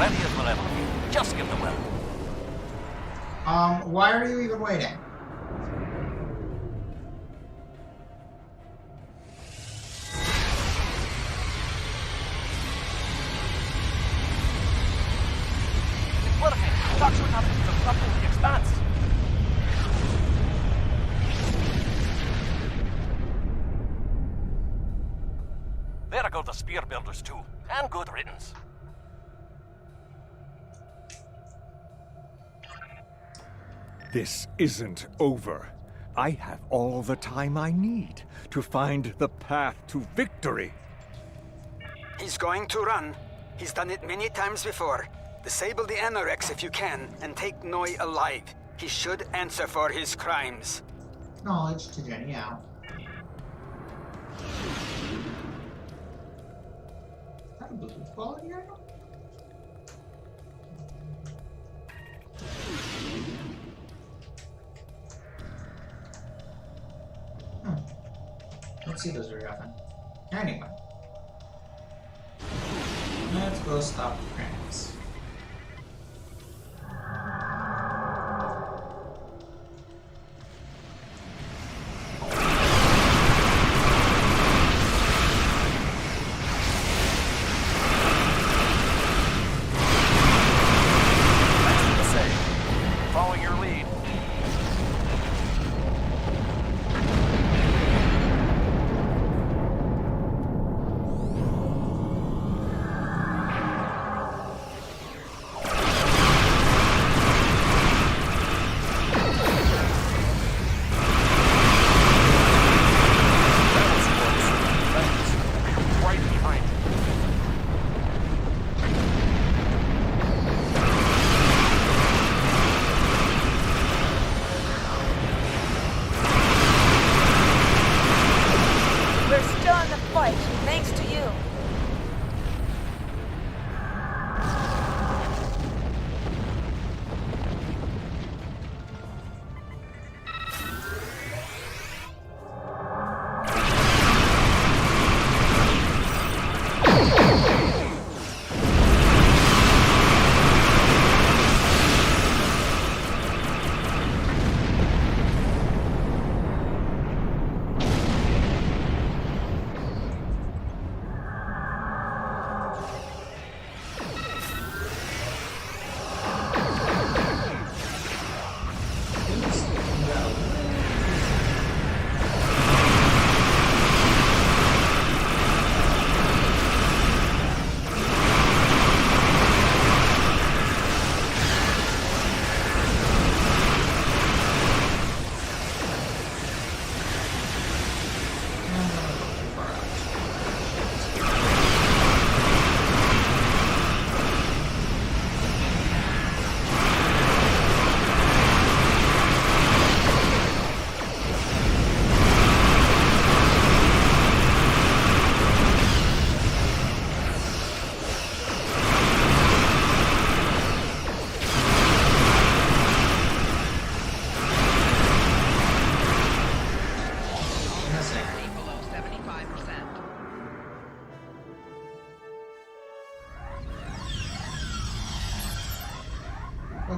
ready as we'll ever be. Just give the word. Why are you even waiting? It's working. Talk to enough to disrupt the expanse. There go the spear builders too. And good riddance. This isn't over. I have all the time I need to find the path to victory. He's going to run. He's done it many times before. Disable the Anorex if you can, and take Noi alive. He should answer for his crimes. Knowledge to Jenny out. Is that a Bluetooth quality item? Don't see those very often. Anyway. Let's go stop the cranks. Following your lead.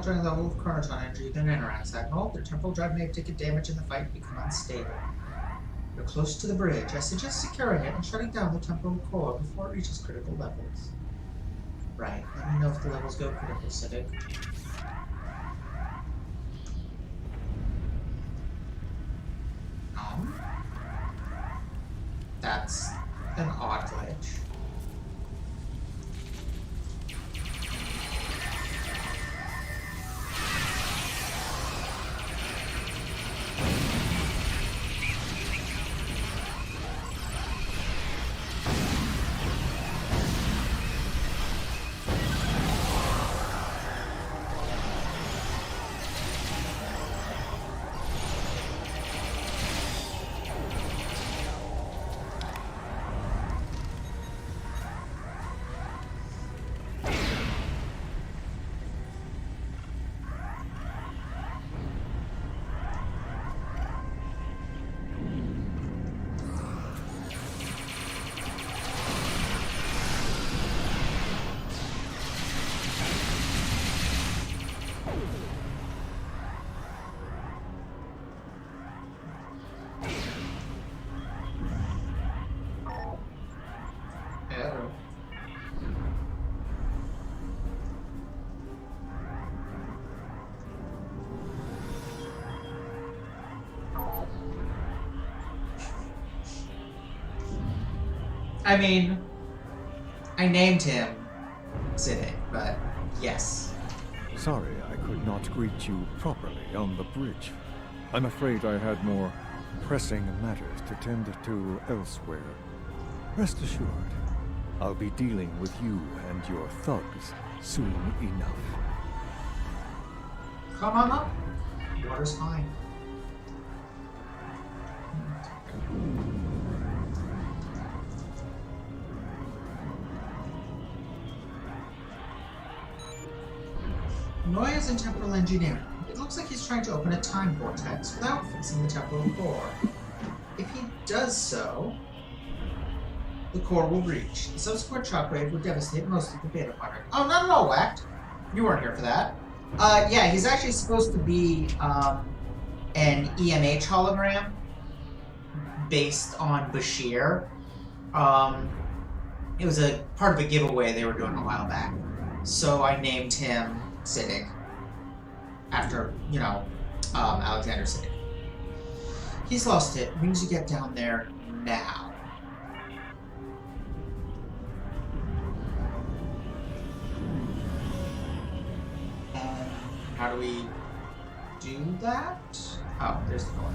During the level of chronoton energy, then interacts that the temporal drive may have taken damage in the fight and become unstable. You're close to the bridge. I suggest securing it and shutting down the temporal core before it reaches critical levels. Right, let me know if the levels go critical, Civic. That's an odd glitch. I mean, I named him Cynic, but yes. Sorry I could not greet you properly on the bridge. I'm afraid I had more pressing matters to tend to elsewhere. Rest assured, I'll be dealing with you and your thugs soon enough. Come on up. Water's fine. Noya's in temporal engineering. It looks like he's trying to open a time vortex without fixing the temporal core. If he does so, the core will breach. The subsequent shockwave would devastate most of the beta quadrant. Oh, not at all whacked. You weren't here for that. Yeah, he's actually supposed to be an EMH hologram based on Bashir. It was a part of a giveaway they were doing a while back. So I named him Siddiq after, you know, Alexander Siddiq. He's lost it. We need to get down there now. And how do we do that? Oh, there's the door.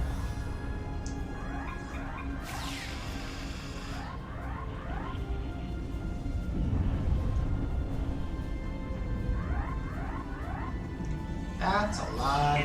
That's a lot.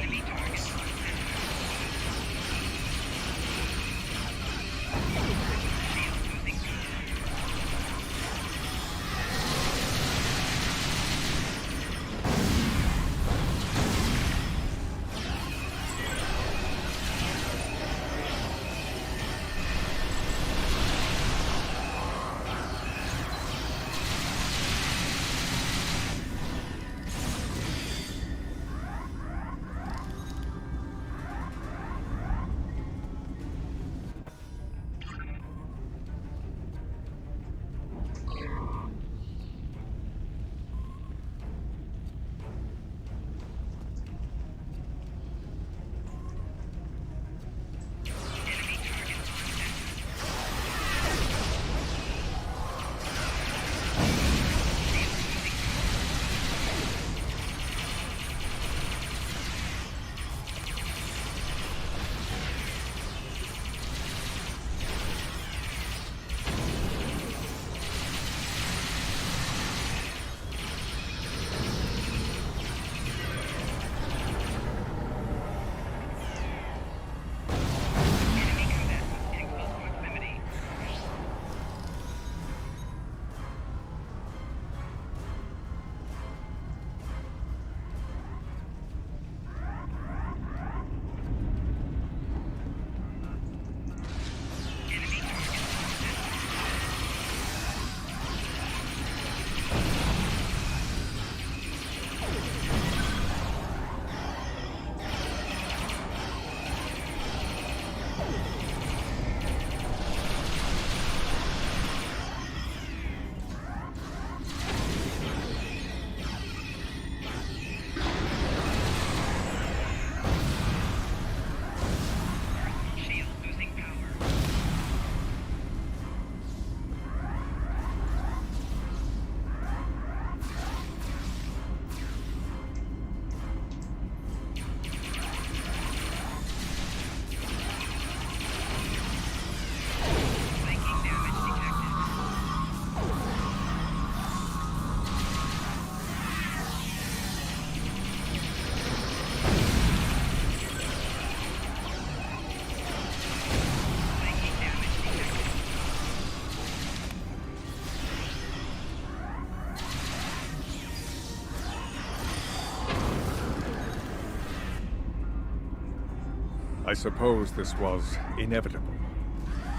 I suppose this was inevitable.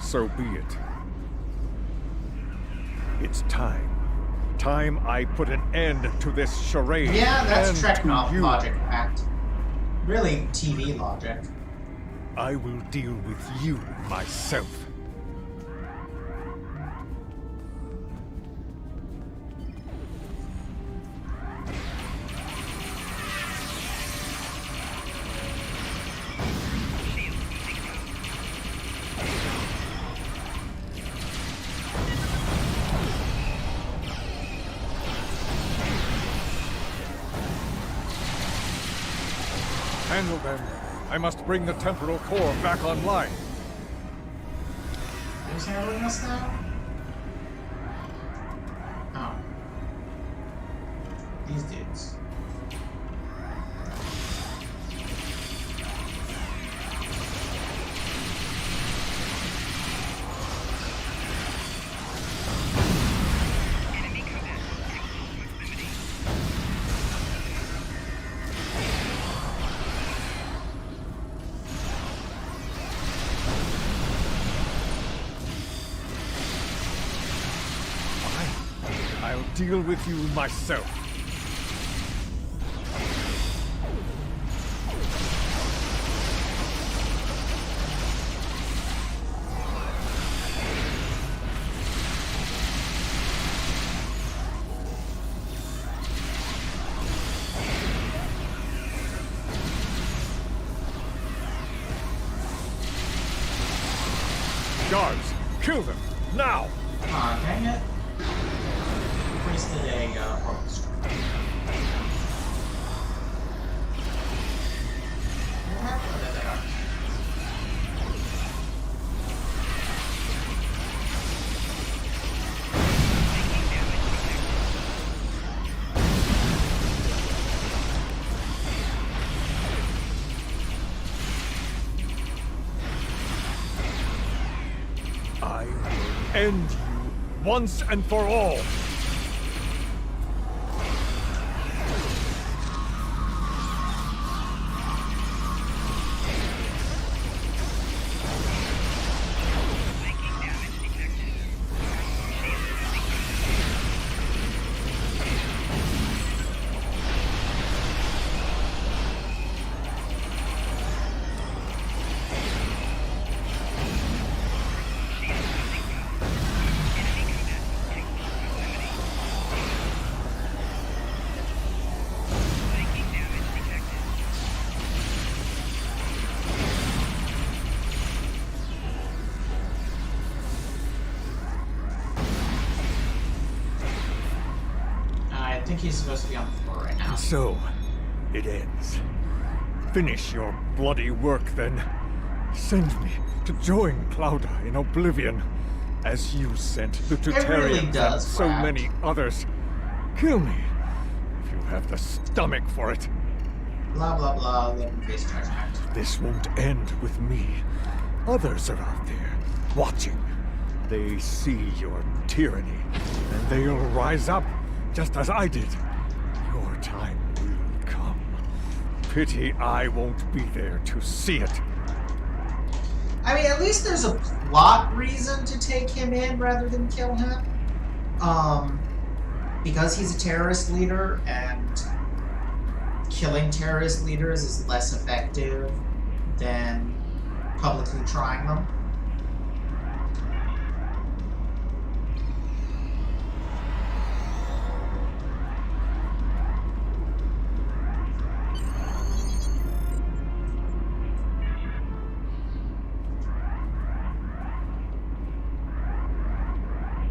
So be it. It's time. Time I put an end to this charade. Yeah, that's and Treknov logic, in fact. Really, TV logic. I will deal with you myself. handle them, I must bring the temporal core back online. Who's handling us now? Oh. These dudes. Enemy combat in close proximity. I'll deal with you myself. Guards, kill them, now! Aw, dang it. Wasted a orchestra. What happened to that? I will end you once and for all. Flanking damage detected. Shield losing power. Shield losing power. Enemy combat in close proximity. Flanking damage detected. I think he's supposed to be on the floor right now. So, it ends. Finish your bloody work, then. Send me to join Claudia in Oblivion, as you sent the Tutarians and does, so Brad. many others. Kill me, if you have the stomach for it. Blah blah blah. Let him face charge act. This won't end with me. Others are out there, watching. They see your tyranny, and they'll rise up, just as I did. Your time will come. Pity I won't be there to see it. I mean, at least there's a plot reason to take him in rather than kill him. Because he's a terrorist leader, and killing terrorist leaders is less effective than publicly trying them.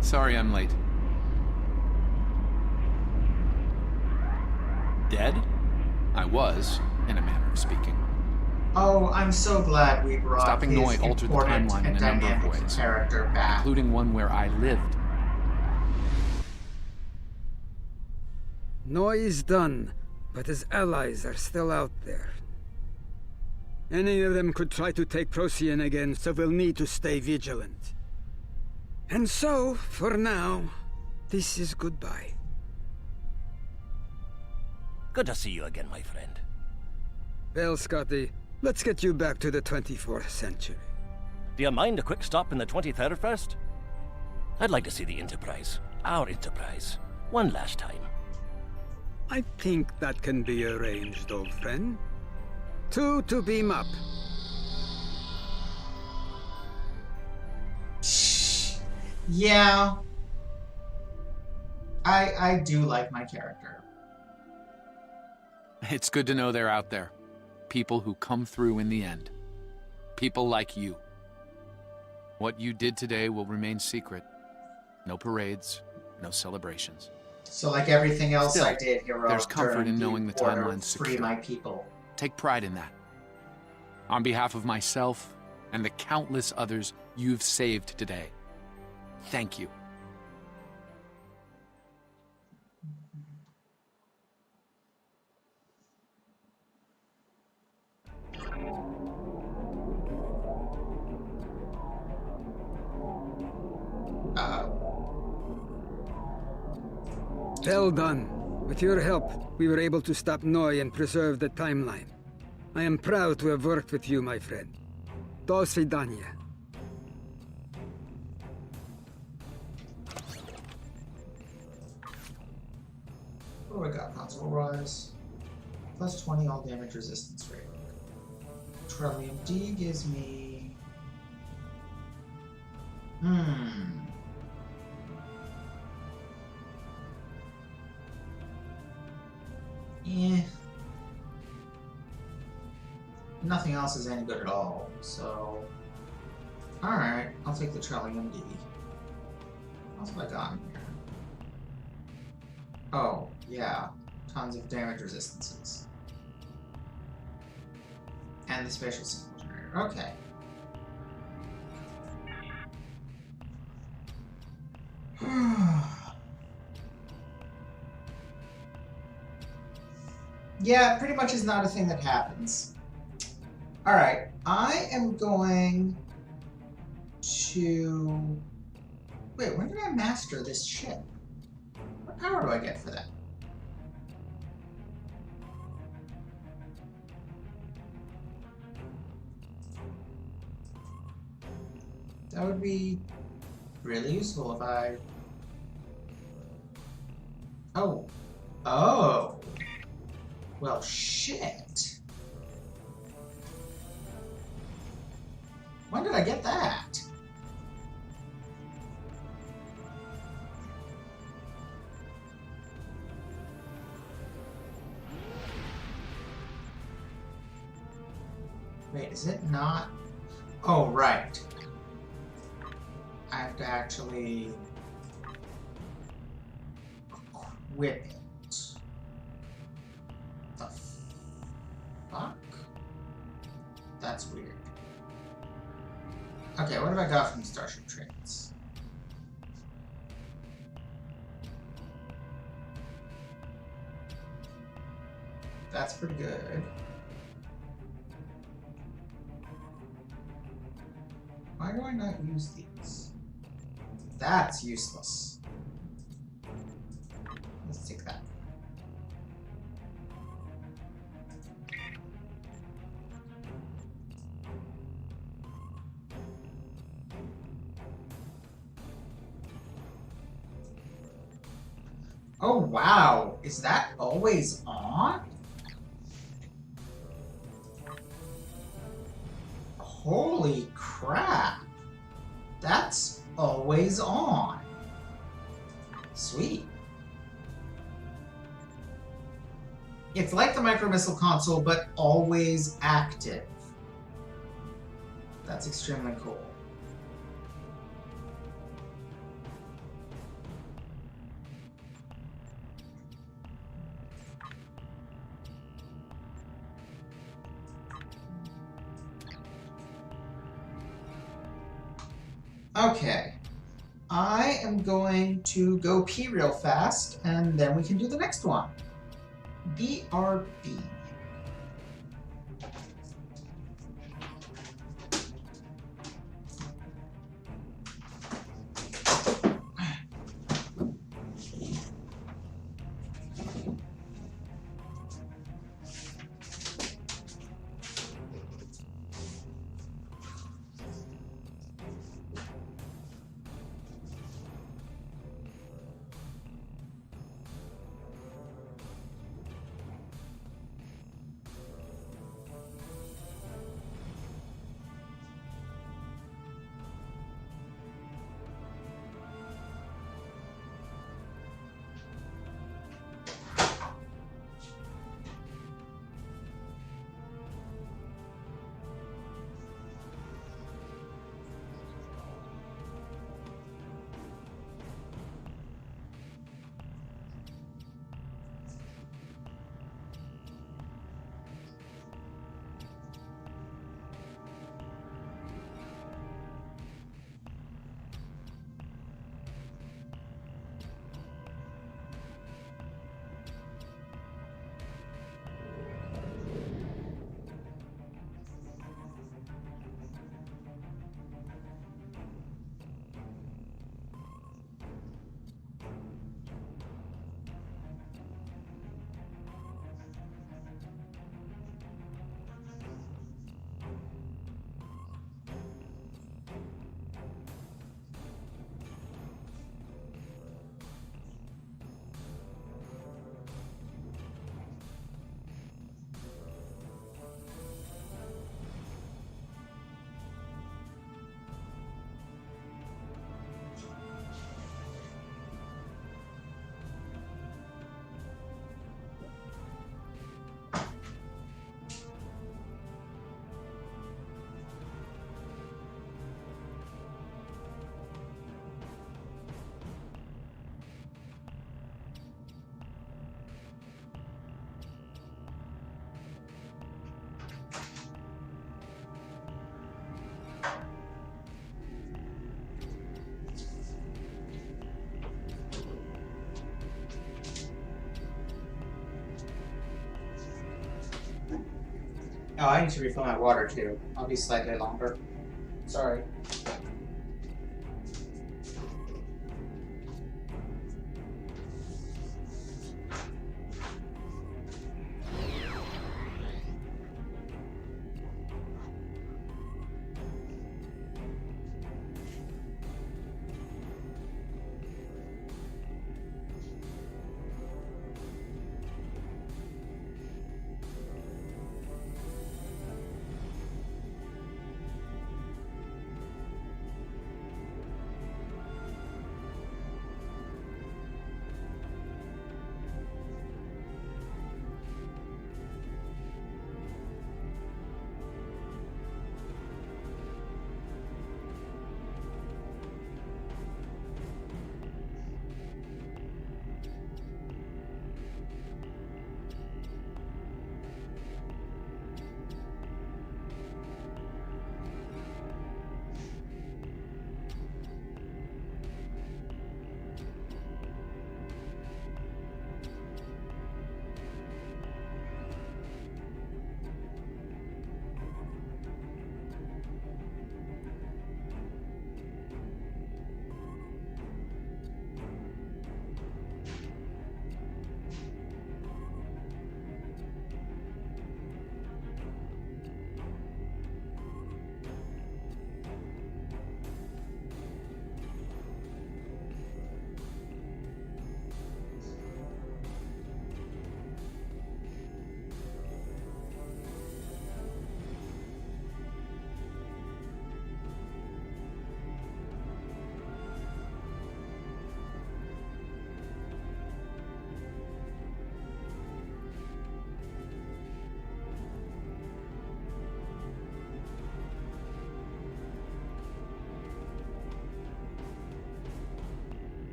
Sorry I'm late. Dead? I was, in a manner of speaking. Oh, I'm so glad we brought Stopping his Noi altered the important timeline in and a number of dynamic ways, character back. including one where I lived. Noi is done, but his allies are still out there. Any of them could try to take Procyon again, so we'll need to stay vigilant. And so, for now, this is goodbye. Good to see you again, my friend. Well, Scotty, let's get you back to the 24th century. Do you mind a quick stop in the 23rd first? I'd like to see the Enterprise. Our Enterprise. One last time. I think that can be arranged, old friend. 2 to beam up. Yeah. I do like my character. It's good to know they're out there. People who come through in the end. People like you. What you did today will remain secret. No parades, no celebrations. So like everything else Still, I did, hero, there's comfort during in knowing the order, timeline's free secure. my people. Take pride in that. On behalf of myself and the countless others you've saved today, thank you. Well done. With your help, we were able to stop Noi and preserve the timeline. I am proud to have worked with you, my friend. Do svidaniya. What do I got? Console rise. Plus 20 all damage resistance rate. Trillium D gives me... Nothing else is any good at all, so... Alright, I'll take the Trillium D. What else have I got in here? Oh, yeah. Tons of damage resistances. And the spatial signal generator. Okay. Yeah, pretty much is not a thing that happens. Alright, I am going to... Wait, when did I master this ship? What power do I get for that? That would be really useful if I... Oh. Oh. Well, shit. When did I get that? Wait, is it not? Oh, right. I have to actually equip it. The fuck? That's weird. Okay, what have I got from Starship Trades? That's pretty good. Why do I not use these? That's useless. Let's take that. Oh wow, is that always on? Holy crap. That's always on. Sweet. It's like the micro missile console, but always active. That's extremely cool. Okay, I am going to go pee real fast, and then we can do the next one. BRB. Oh, I need to refill my water too. I'll be slightly longer. Sorry.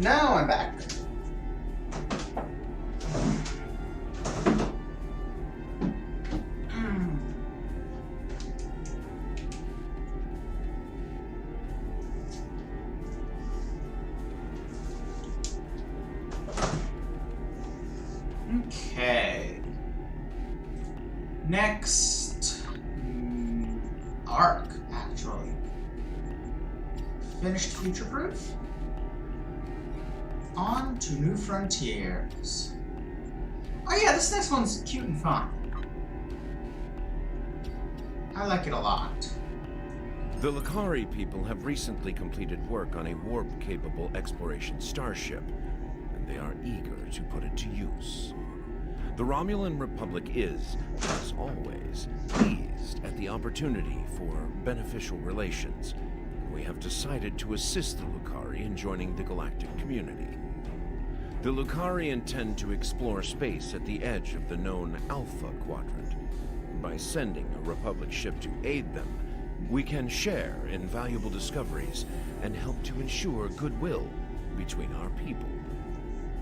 Now I'm back. Okay. Next arc, actually. Finished Future Proof? On to New Frontiers. Oh yeah, this next one's cute and fun. I like it a lot. The Lucari people have recently completed work on a warp-capable exploration starship, and they are eager to put it to use. The Romulan Republic is, as always, pleased at the opportunity for beneficial relations. We have decided to assist the Lucari in joining the galactic community. The Lucari intend to explore space at the edge of the known Alpha Quadrant. By sending a Republic ship to aid them, we can share in valuable discoveries and help to ensure goodwill between our people.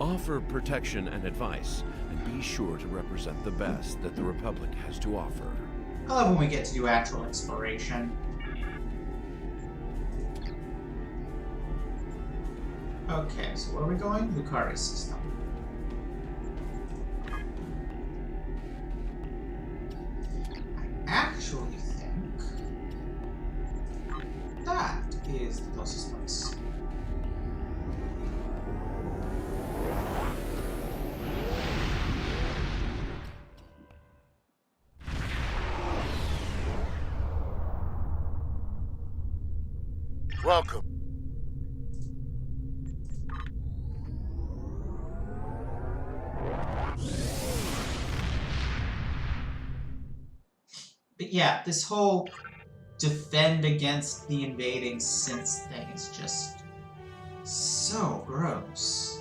Offer protection and advice, and be sure to represent the best that the Republic has to offer. I love when we get to do actual exploration. Okay, so where are we going? Lucari system. I actually think that is the closest place. Welcome. yeah, this whole defend against the invading synths thing is just so gross.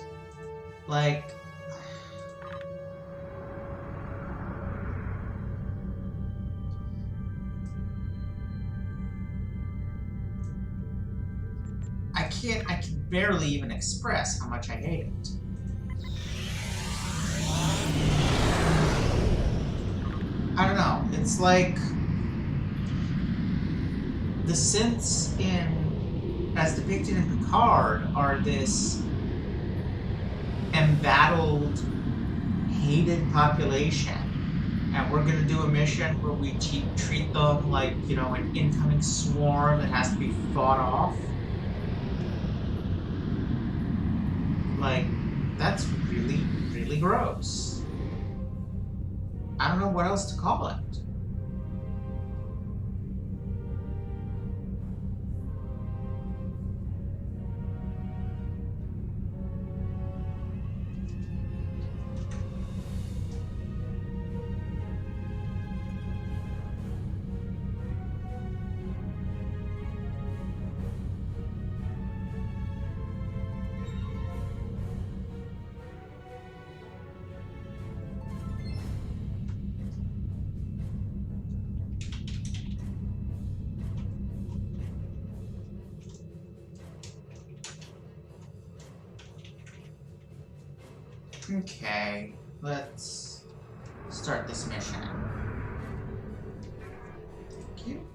Like, I can barely even express how much I hate it. I don't know, it's like the synths as depicted in Picard, are this embattled, hated population. And we're gonna do a mission where we treat them like, you know, an incoming swarm that has to be fought off. Like, that's really, really gross. I don't know what else to call it. Okay, let's start this mission. Thank you.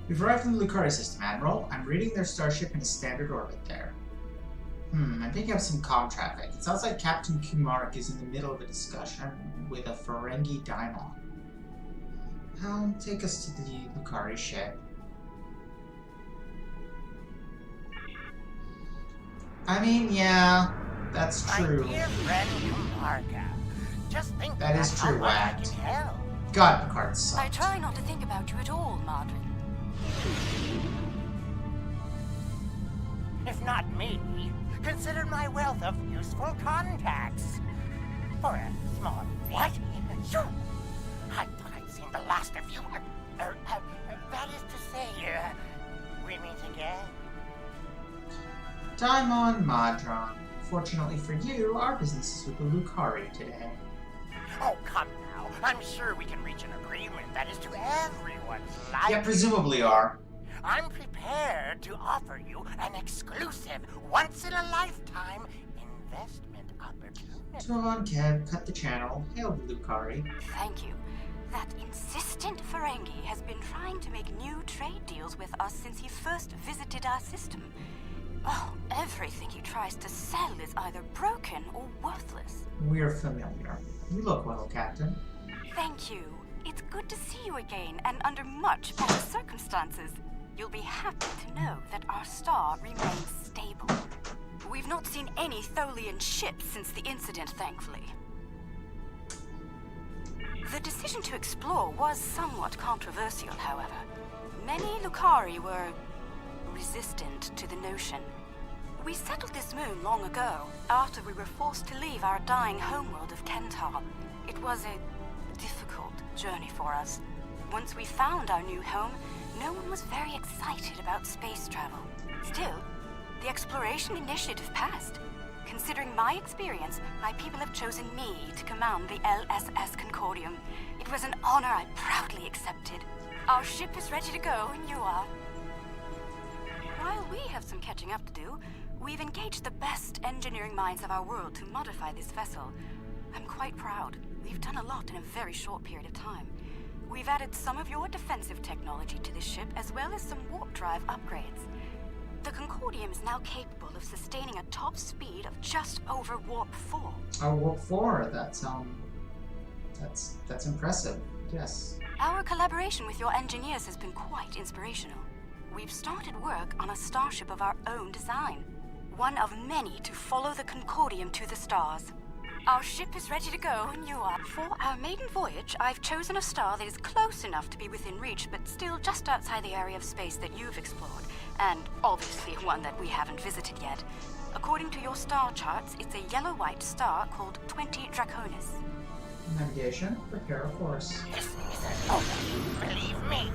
We've arrived in the Lucari system, Admiral. I'm reading their starship in a standard orbit there. I'm picking up some comm traffic. It sounds like Captain Kumark is in the middle of a discussion with a Ferengi daimon. Take us to the Lucari ship. I mean, yeah, that's true. My dear friend Kumarka, just think that is true, how much I Wact. can help. God, Picard sucks. I try not to think about you at all, Margaret. If not me, consider my wealth of useful contacts. For a small fee. Sure. I thought I'd seen the last of you. That is to say, we meet again. Daimon Madron. Fortunately for you, our business is with the Lucari today. Oh, come now. I'm sure we can reach an agreement that is to everyone's liking. Yeah, presumably are. I'm prepared to offer you an exclusive, once-in-a-lifetime investment opportunity. Tovan Kev, cut the channel. Hail the Lucari. Thank you. That insistent Ferengi has been trying to make new trade deals with us since he first visited our system. Oh, everything he tries to sell is either broken or worthless. We're familiar. You look well, Captain. Thank you. It's good to see you again, and under much better circumstances. You'll be happy to know that our star remains stable. We've not seen any Tholian ships since the incident, thankfully. The decision to explore was somewhat controversial, however. Many Lucari were resistant to the notion. We settled this moon long ago, after we were forced to leave our dying homeworld of Kentar. It was a difficult journey for us. Once we found our new home, no one was very excited about space travel. Still, the exploration initiative passed. Considering my experience, my people have chosen me to command the LSS Concordium. It was an honor I proudly accepted. Our ship is ready to go, and you are. While we have some catching up to do, we've engaged the best engineering minds of our world to modify this vessel. I'm quite proud. We've done a lot in a very short period of time. We've added some of your defensive technology to this ship, as well as some warp drive upgrades. The Concordium is now capable of sustaining a top speed of just over warp 4. Oh, warp 4, that's impressive, yes. Our collaboration with your engineers has been quite inspirational. We've started work on a starship of our own design. One of many to follow the Concordium to the stars. Our ship is ready to go when you are. For our maiden voyage, I've chosen a star that is close enough to be within reach, but still just outside the area of space that you've explored, and obviously one that we haven't visited yet. According to your star charts, it's a yellow-white star called 20 Draconis. Navigation, prepare a course. This isn't over. Believe me.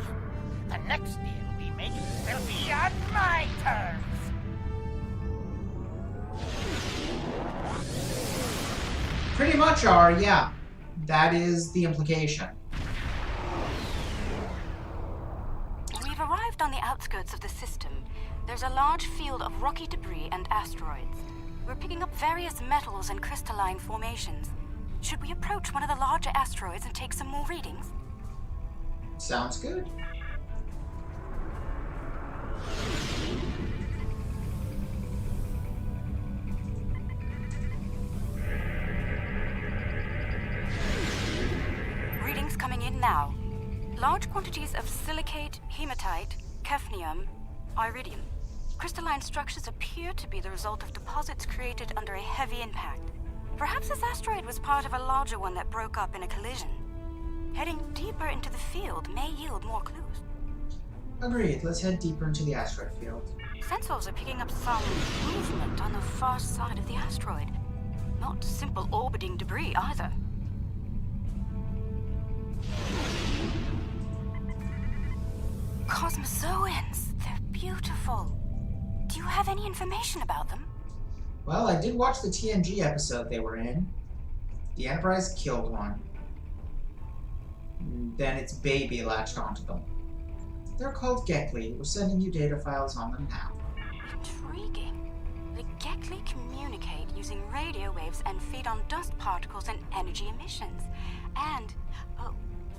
The next deal we make will be on my terms. Pretty much are, yeah. That is the implication. We've arrived on the outskirts of the system. There's a large field of rocky debris and asteroids. We're picking up various metals and crystalline formations. Should we approach one of the larger asteroids and take some more readings? Sounds good. Readings coming in now. Large quantities of silicate, hematite, hafnium, iridium. Crystalline structures appear to be the result of deposits created under a heavy impact. Perhaps this asteroid was part of a larger one that broke up in a collision. Heading deeper into the field may yield more clues. Agreed. Let's head deeper into the asteroid field. Sensors are picking up some movement on the far side of the asteroid. Not simple orbiting debris either. Cosmozoans. They're beautiful. Do you have any information about them? Well, I did watch the TNG episode they were in. The Enterprise killed one. Then its baby latched onto them. They're called Gekli. We're sending you data files on them now. Intriguing. The Gekli communicate using radio waves and feed on dust particles and energy emissions. And,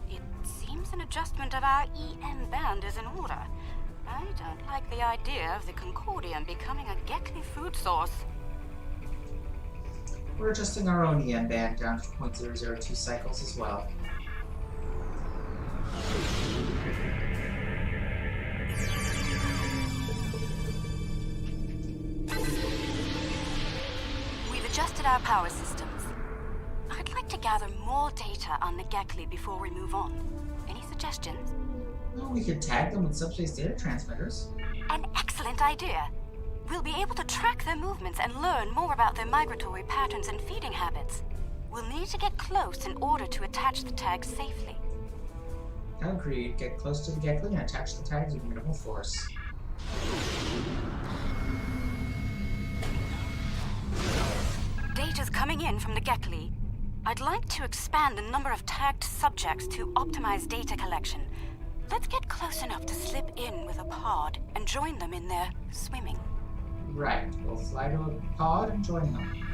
it seems an adjustment of our EM band is in order. I don't like the idea of the Concordium becoming a Gekli food source. We're adjusting our own EM band down to 0.002 cycles as well. We've adjusted our power systems. I'd like to gather more data on the Gekli before we move on. Any suggestions? Well, we could tag them with subspace data transmitters. An excellent idea. We'll be able to track their movements and learn more about their migratory patterns and feeding habits. We'll need to get close in order to attach the tags safely. Agreed. Get close to the Gekli and attach the tags with minimal force. Data's coming in from the Gekli. I'd like to expand the number of tagged subjects to optimize data collection. Let's get close enough to slip in with a pod and join them in their swimming. Right. We'll fly to a pod and join them.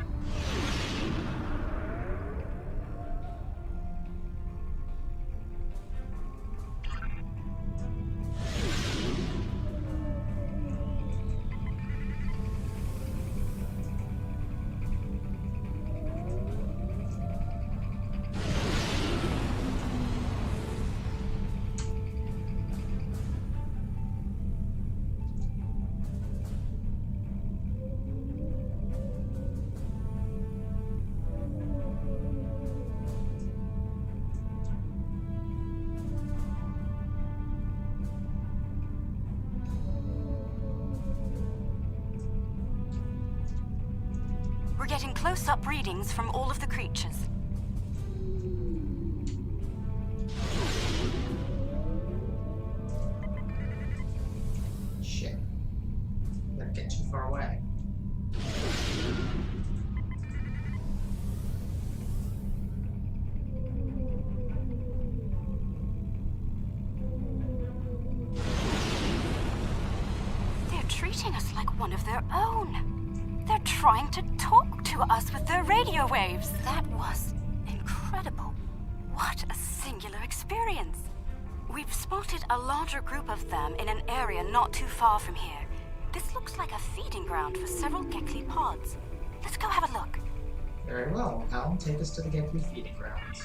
We're getting close-up readings from all of the creatures. Shit. Better get too far away. They're treating us like one of their own. They're trying to talk to us with their radio waves. That was incredible. What a singular experience. We've spotted a larger group of them in an area not too far from here. This looks like a feeding ground for several Gekli pods. Let's go have a look. Very well. Al, take us to the Gekli feeding grounds.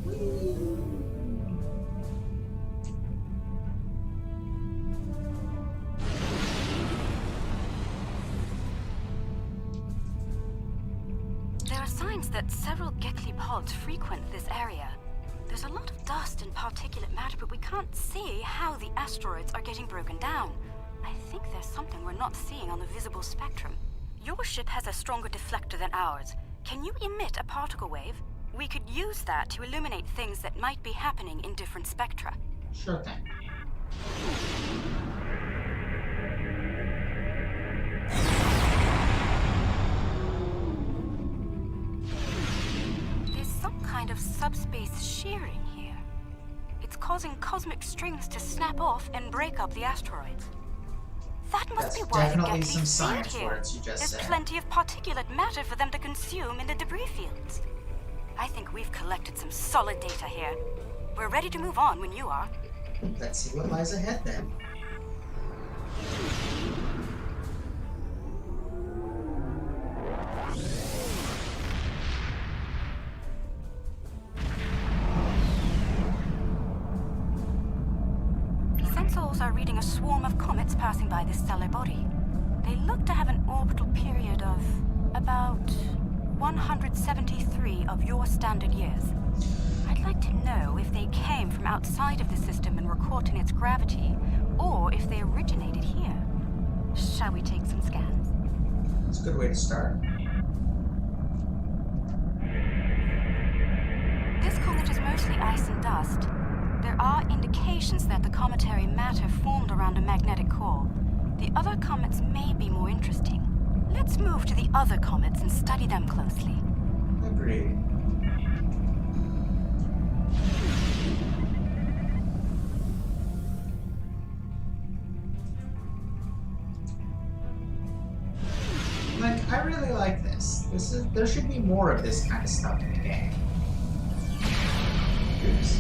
Whee! signs that several Gekli pods frequent this area. There's a lot of dust and particulate matter, but we can't see how the asteroids are getting broken down. I think there's something we're not seeing on the visible spectrum. Your ship has a stronger deflector than ours. Can you emit a particle wave? We could use that to illuminate things that might be happening in different spectra. Sure thing. There's some kind of subspace shearing here. It's causing cosmic strings to snap off and break up the asteroids. That must be why the definitely Gekli some stayed science here. words you just There's said. plenty of particulate matter for them to consume in the debris fields. I think we've collected some solid data here. We're ready to move on when you are. Let's see what lies ahead then. Sensors are reading a swarm of comets passing by this stellar body. They look to have an orbital period of about 173 of your standard years. I'd like to know if they came from outside of the system and were caught in its gravity, or if they originated here. Shall we take some scans? It's a good way to start. This comet is mostly ice and dust. There are indications that the cometary matter formed around a magnetic core. The other comets may be more interesting. Let's move to the other comets and study them closely. Agreed. Like, I really like this. There should be more of this kind of stuff in the game. Oops.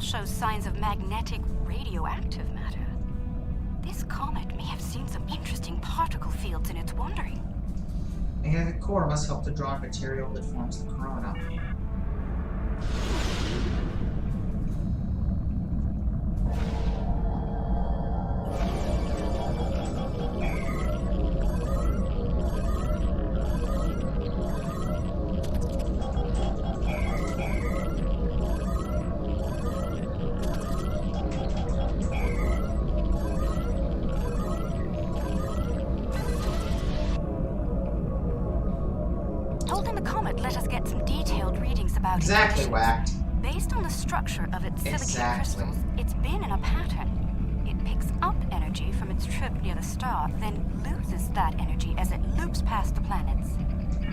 Shows signs of magnetic radioactive matter. This comet may have seen some interesting particle fields in its wandering. Magnetic core must help to draw in material that forms the corona. Exactly, Whacked. Based on the structure of its silicate crystals, it's been in a pattern. It picks up energy from its trip near the star, then loses that energy as it loops past the planets.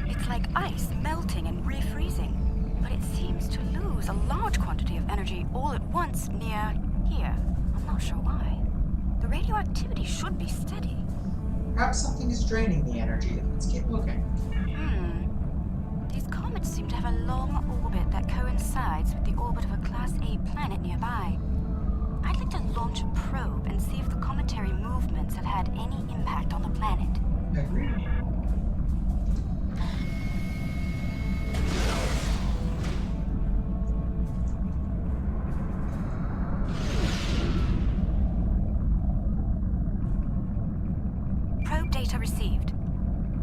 It's like ice melting and refreezing, but it seems to lose a large quantity of energy all at once near here. I'm not sure why. The radioactivity should be steady. Perhaps something is draining the energy. Let's keep looking. These comets seem to have a long orbit that coincides with the orbit of a Class A planet nearby. I'd like to launch a probe and see if the cometary movements have had any impact on the planet. Agreed. Probe data received.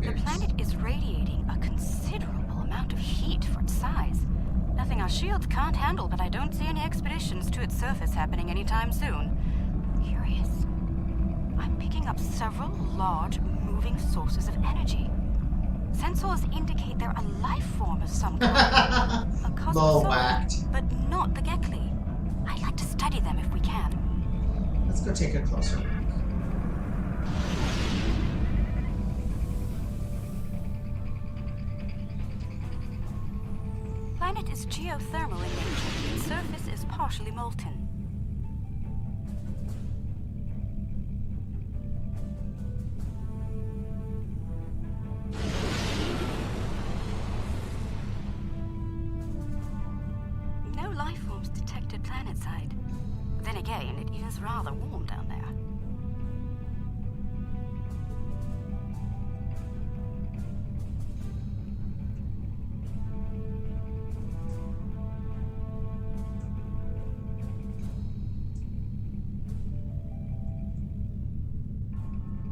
The planet is radiating a considerable amount of heat for its size. Nothing our shields can't handle, but I don't see any expeditions to its surface happening anytime soon. Curious. I'm picking up several large, moving sources of energy. Sensors indicate they're a life form of some kind. A cosmozoan, but not the Gekli. I'd like to study them if we can. Let's go take a closer look. Planet is geothermal in nature. Its surface is partially molten. No life forms detected planetside. Then again, it is rather warm down there.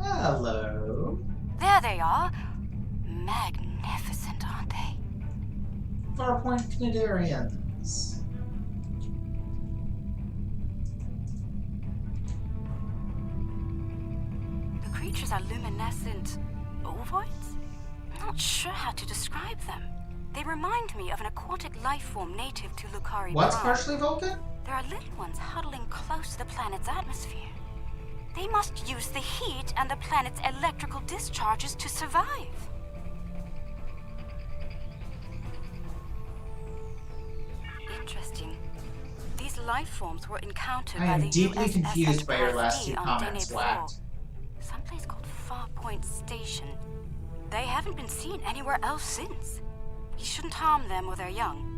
Hello. There they are. Magnificent, aren't they? Farpoint Cnidarians. The creatures are luminescent ovoids? Not sure how to describe them. They remind me of an aquatic life form native to Lucari. What's Prime. partially Vulcan? There are little ones huddling close to the planet's atmosphere. They must use the heat and the planet's electrical discharges to survive. Interesting. These life forms were encountered I by am the deeply USS confused by your last two Enterprise D on comments, Deneb Wack. 4, someplace called Farpoint Station. They haven't been seen anywhere else since. We shouldn't harm them or their young.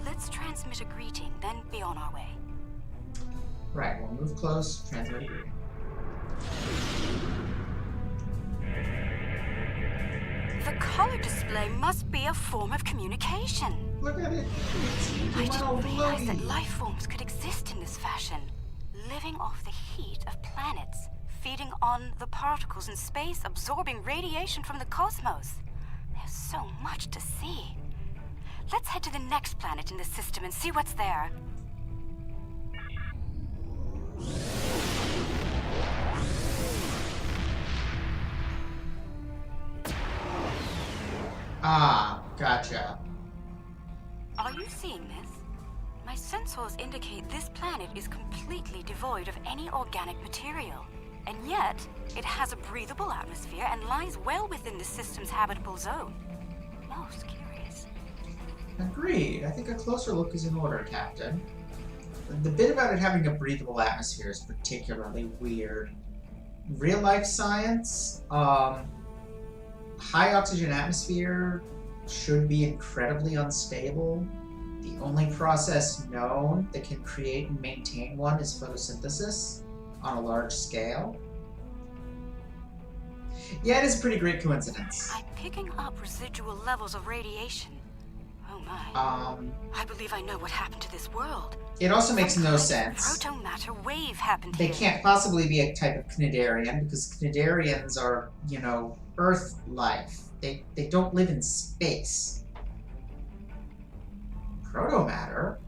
Let's transmit a greeting, then be on our way. Right, we'll move close, transmit a greeting. The color display must be a form of communication. Look at it. I didn't realize that life forms could exist in this fashion, living off the heat of planets, feeding on the particles in space, absorbing radiation from the cosmos. There's so much to see. Let's head to the next planet in the system and see what's there. Ah, gotcha. Are you seeing this? My sensors indicate this planet is completely devoid of any organic material. And yet, it has a breathable atmosphere and lies well within the system's habitable zone. Most curious. Agreed. I think a closer look is in order, Captain. The bit about it having a breathable atmosphere is particularly weird. Real life science, high oxygen atmosphere should be incredibly unstable. The only process known that can create and maintain one is photosynthesis on a large scale. Yeah, it is a pretty great coincidence. I'm picking up residual levels of radiation. Oh my. I believe I know what happened to this world. It also makes Some no kind of sense. Proto-matter wave happened They here. can't possibly be a type of Cnidarian because Cnidarians are, you know, Earth life. They don't live in space. Proto-matter?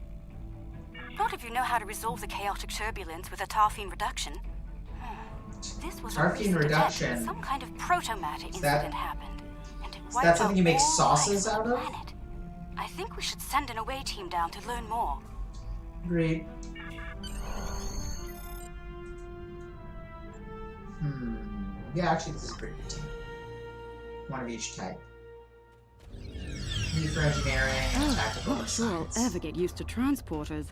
Not if you know how to resolve the chaotic turbulence with a tarfine reduction. This was a Tarfine recent reduction? attempt. Some kind of proto-matter incident happened. And it Is wiped that something out you make all sauces life on out the of? planet. I think we should send an away team down to learn more. Agreed. Yeah, actually, this is a pretty good team. One of each type. Me for engineering and tactical Not and sure I'll science. ever get used to transporters.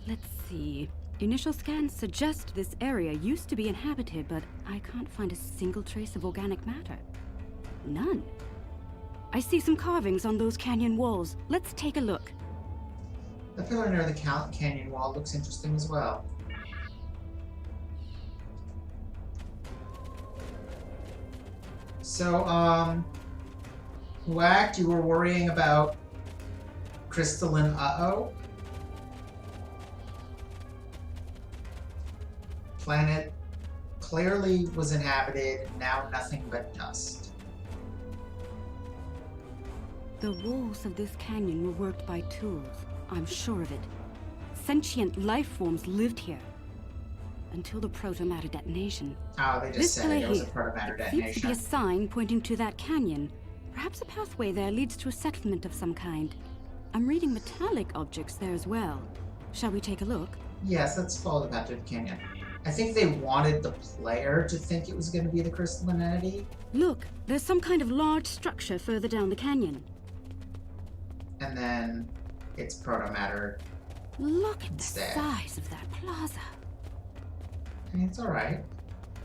Let's see. Initial scans suggest this area used to be inhabited, but I can't find a single trace of organic matter. None. I see some carvings on those canyon walls. Let's take a look. The pillar near the canyon wall looks interesting as well. So, Whacked, you were worrying about crystalline uh-oh? Planet clearly was inhabited, now nothing but dust. The walls of this canyon were worked by tools. I'm sure of it. Sentient life forms lived here. Until the proto-matter detonation. Oh, they just This said pillar it was a here proto-matter seems to be detonation. a sign pointing to that canyon. Perhaps a pathway there leads to a settlement of some kind. I'm reading metallic objects there as well. Shall we take a look? Yes, let's follow the path to the canyon. I think they wanted the player to think it was going to be the crystalline entity. Look, there's some kind of large structure further down the canyon. And then it's proto-matter. Look at the Instead. size of that plaza. I mean, it's alright.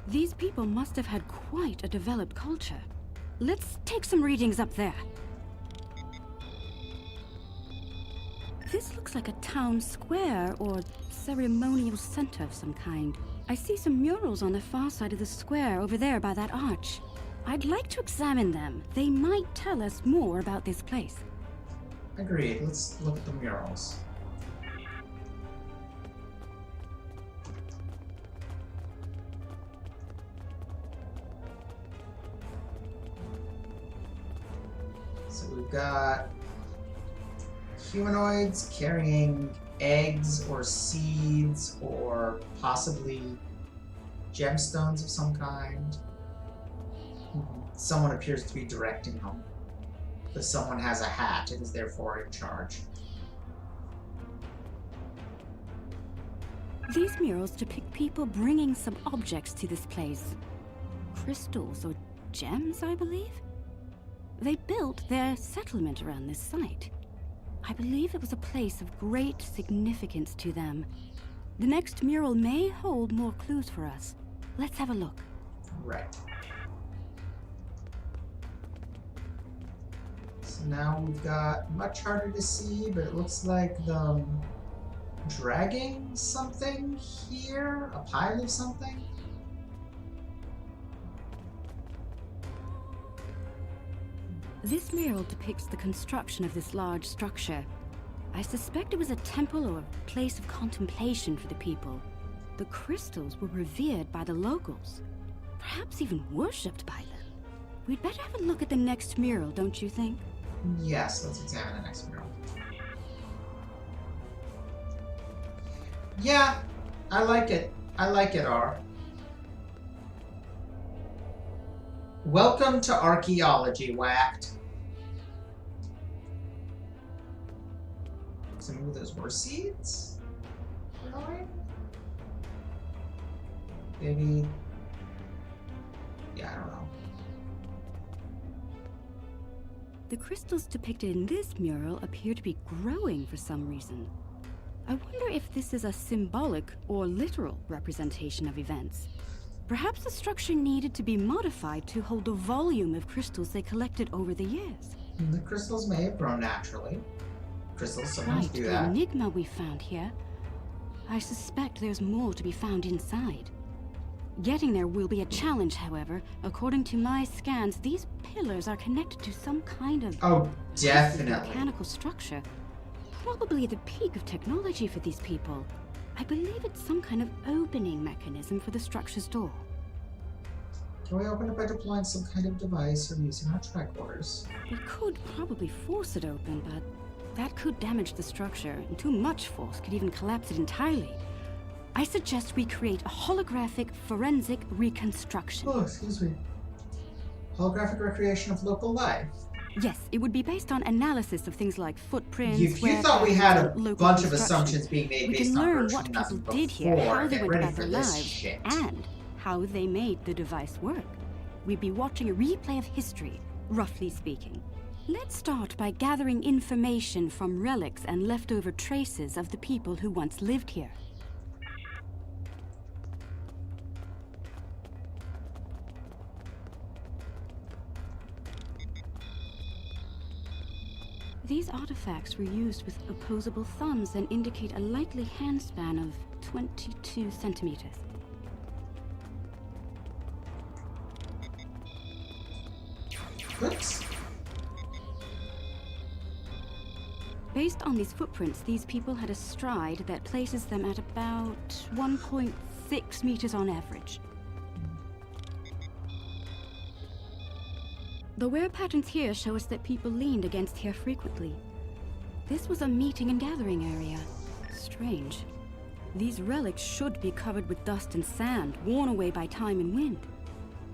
These people must have had quite a developed culture. Let's take some readings up there. This looks like a town square or ceremonial center of some kind. I see some murals on the far side of the square over there by that arch. I'd like to examine them. They might tell us more about this place. Agreed. Let's look at the murals. So we've got humanoids carrying eggs or seeds or possibly gemstones of some kind. Someone appears to be directing them. But someone has a hat and is therefore in charge. These murals depict people bringing some objects to this place. Crystals or gems, I believe? They built their settlement around this site. I believe it was a place of great significance to them. The next mural may hold more clues for us. Let's have a look. Right. So now we've got much harder to see, but it looks like them dragging something here? A pile of something? This mural depicts the construction of this large structure. I suspect it was a temple or a place of contemplation for the people. The crystals were revered by the locals, perhaps even worshipped by them. We'd better have a look at the next mural, don't you think? Yes, let's examine the next mural. Yeah, I like it. I like it, R. Welcome to archaeology, Whacked. So maybe those were seeds? Really? Maybe... yeah, I don't know. The crystals depicted in this mural appear to be growing for some reason. I wonder if this is a symbolic or literal representation of events. Perhaps the structure needed to be modified to hold the volume of crystals they collected over the years. The crystals may have grown naturally. Crystals sometimes do that. The enigma we found here. I suspect there's more to be found inside. Getting there will be a challenge, however. According to my scans, these pillars are connected to some kind of definitely mechanical structure. Probably the peak of technology for these people. I believe it's some kind of opening mechanism for the structure's door. Can we open it by deploying some kind of device or using our tricorders? We could probably force it open, but that could damage the structure, and too much force could even collapse it entirely. I suggest we create a holographic forensic reconstruction. Oh, excuse me. Holographic recreation of local life. Yes, it would be based on analysis of things like footprints. You thought we had a bunch of assumptions being made based on learn what people did here, how they went about their lives, and how they made the device work. We'd be watching a replay of history, roughly speaking. Let's start by gathering information from relics and leftover traces of the people who once lived here. These artifacts were used with opposable thumbs and indicate a likely handspan of 22 centimeters. Oops. Based on these footprints, these people had a stride that places them at about 1.6 meters on average. The wear patterns here show us that people leaned against here frequently. This was a meeting and gathering area. Strange. These relics should be covered with dust and sand, worn away by time and wind.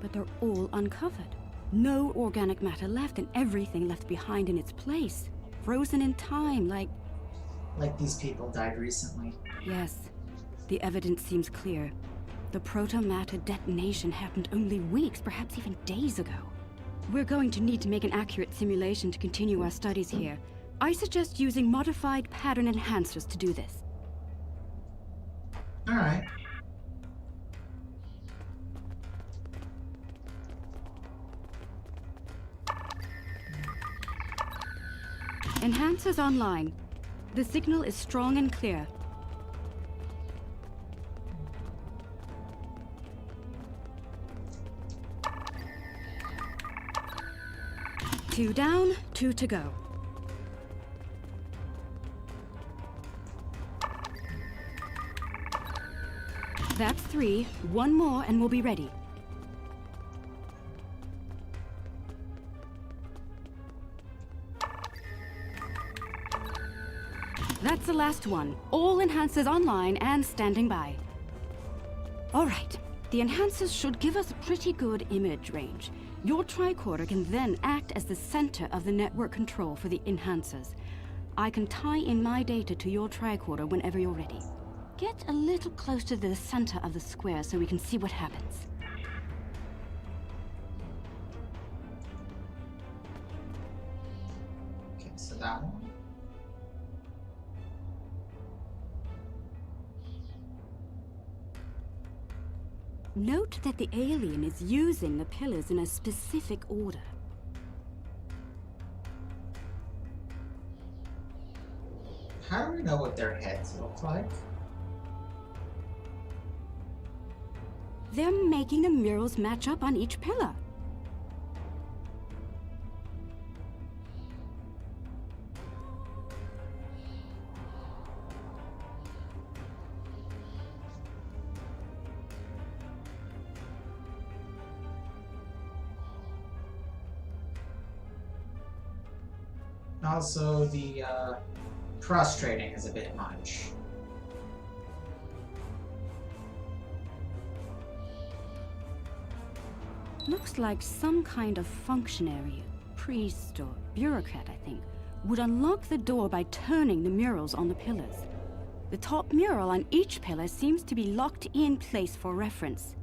But they're all uncovered. No organic matter left, and everything left behind in its place. Frozen in time, like these people died recently. Yes. The evidence seems clear. The proto-matter detonation happened only weeks, perhaps even days ago. We're going to need to make an accurate simulation to continue our studies here. I suggest using modified pattern enhancers to do this. All right. Enhancers online. The signal is strong and clear. Two down, two to go. That's three. One more and we'll be ready. That's the last one. All enhancers online and standing by. All right. The enhancers should give us a pretty good image range. Your tricorder can then act as the center of the network control for the enhancers. I can tie in my data to your tricorder whenever you're ready. Get a little close to the center of the square so we can see what happens. Okay, so that one. Note that the alien is using the pillars in a specific order. How do we know what their heads look like? They're making the murals match up on each pillar. Also, the prostrating is a bit much. Looks like some kind of functionary, priest or bureaucrat, I think, would unlock the door by turning the murals on the pillars. The top mural on each pillar seems to be locked in place for reference.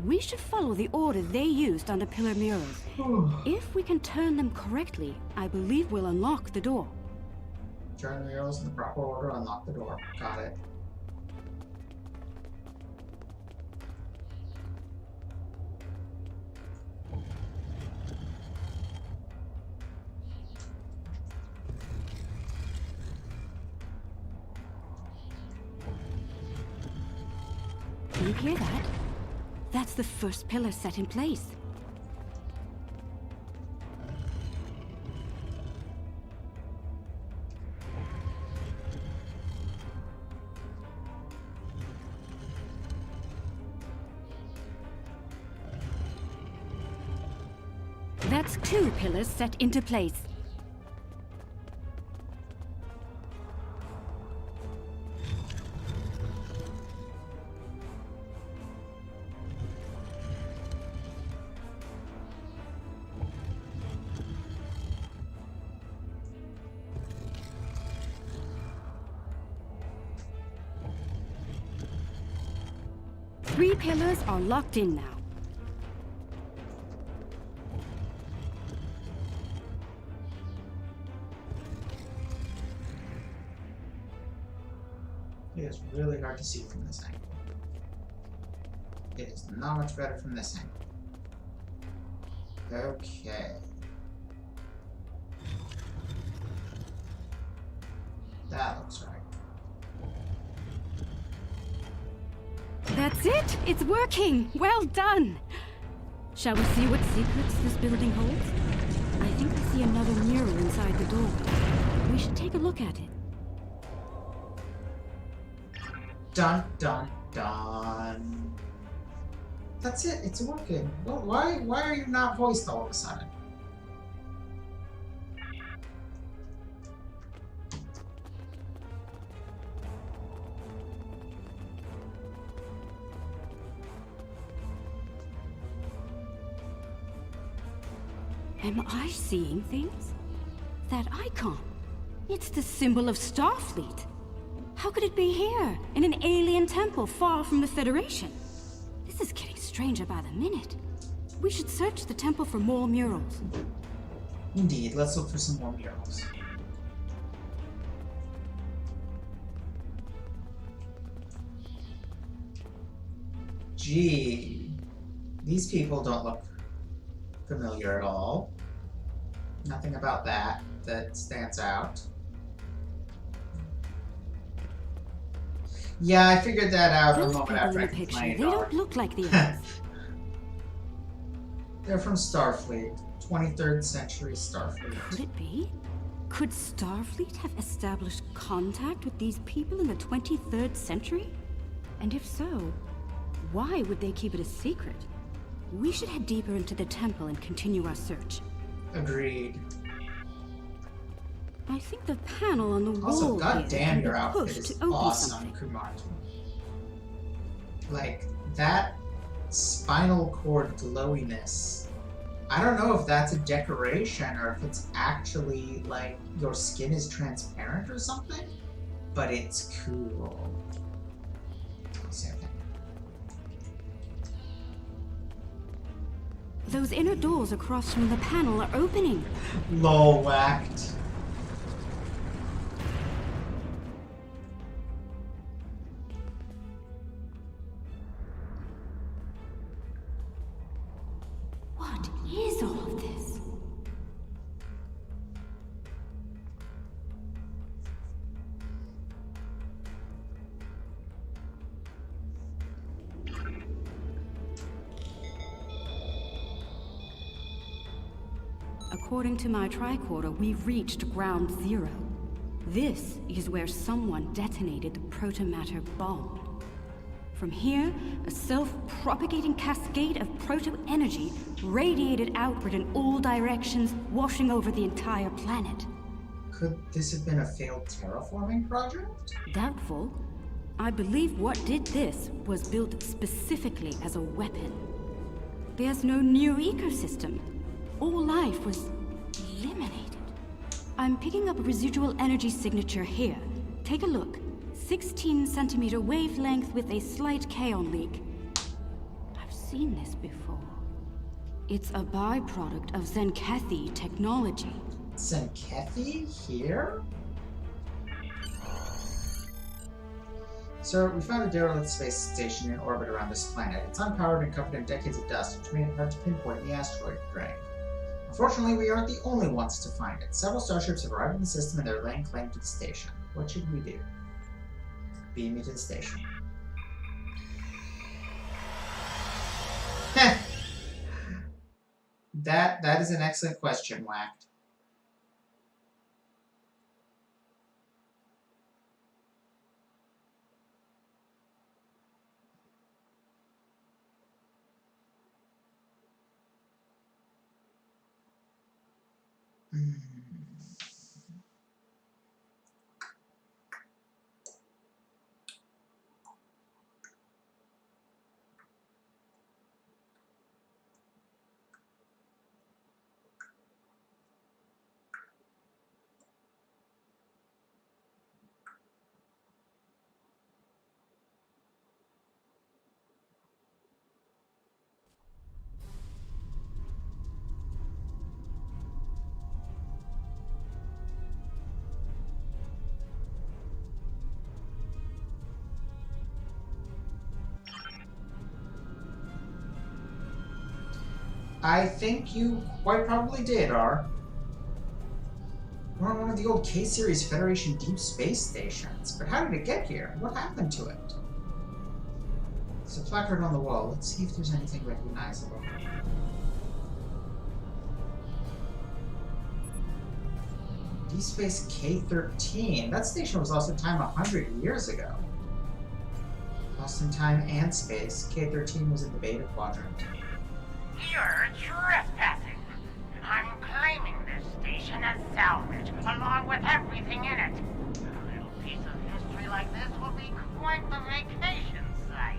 We should follow the order they used on the pillar murals. If we can turn them correctly, I believe we'll unlock the door. Turn the murals in the proper order, unlock the door. Got it. Can you hear that? That's the first pillar set in place. That's two pillars set into place. Three pillars are locked in now. It is really hard to see from this angle. It is not much better from this angle. Okay. That looks right. That's it! It's working! Well done! Shall we see what secrets this building holds? I think I see another mural inside the door. We should take a look at it. Dun, dun, dun. That's it. It's working. Well, why are you not voiced all of a sudden? Am I seeing things? That icon. It's the symbol of Starfleet. How could it be here, in an alien temple far from the Federation? This is getting stranger by the minute. We should search the temple for more murals. Indeed, let's look for some more murals. Gee, these people don't look familiar at all. Nothing about that stands out. Yeah, I figured that out a Those moment people after in I the picture, complained. they don't look like the others. They're from Starfleet. 23rd century Starfleet. Could it be? Could Starfleet have established contact with these people in the 23rd century? And if so, why would they keep it a secret? We should head deeper into the temple and continue our search. Agreed. I think the panel on the wall Also, here goddamn, can your be outfit pushed is to open awesome, something. Kumar. Like, that spinal cord glowiness. I don't know if that's a decoration or if it's actually, like, your skin is transparent or something, but it's cool. Same thing. Those inner doors across from the panel are opening. Lol, whacked. What is all of this? According to my tricorder, we've reached ground zero. This is where someone detonated the protomatter bomb. From here, a self-propagating cascade of proto-energy radiated outward in all directions, washing over the entire planet. Could this have been a failed terraforming project? Doubtful. I believe what did this was built specifically as a weapon. There's no new ecosystem. All life was eliminated. I'm picking up a residual energy signature here. Take a look. 16 centimeter wavelength with a slight kaon leak. I've seen this before. It's a byproduct of Zenkethi technology. Zenkethi here? Sir, we found a derelict space station in orbit around this planet. It's unpowered and covered in decades of dust, which made it hard to pinpoint the asteroid ring. Unfortunately, we aren't the only ones to find it. Several starships have arrived in the system and they're laying claim to the station. What should we do? Beam me to the station. Heh. That is an excellent question, Whacked. I think you quite probably did, R. We're on one of the old K-Series Federation deep space stations. But how did it get here? What happened to it? There's a placard on the wall. Let's see if there's anything recognizable. Deep Space K-13. That station was lost in time 100 years ago. Lost in time and space. K-13 was in the Beta Quadrant. You're trespassing. I'm claiming this station as salvage, along with everything in it. A little piece of history like this will be quite the vacation site.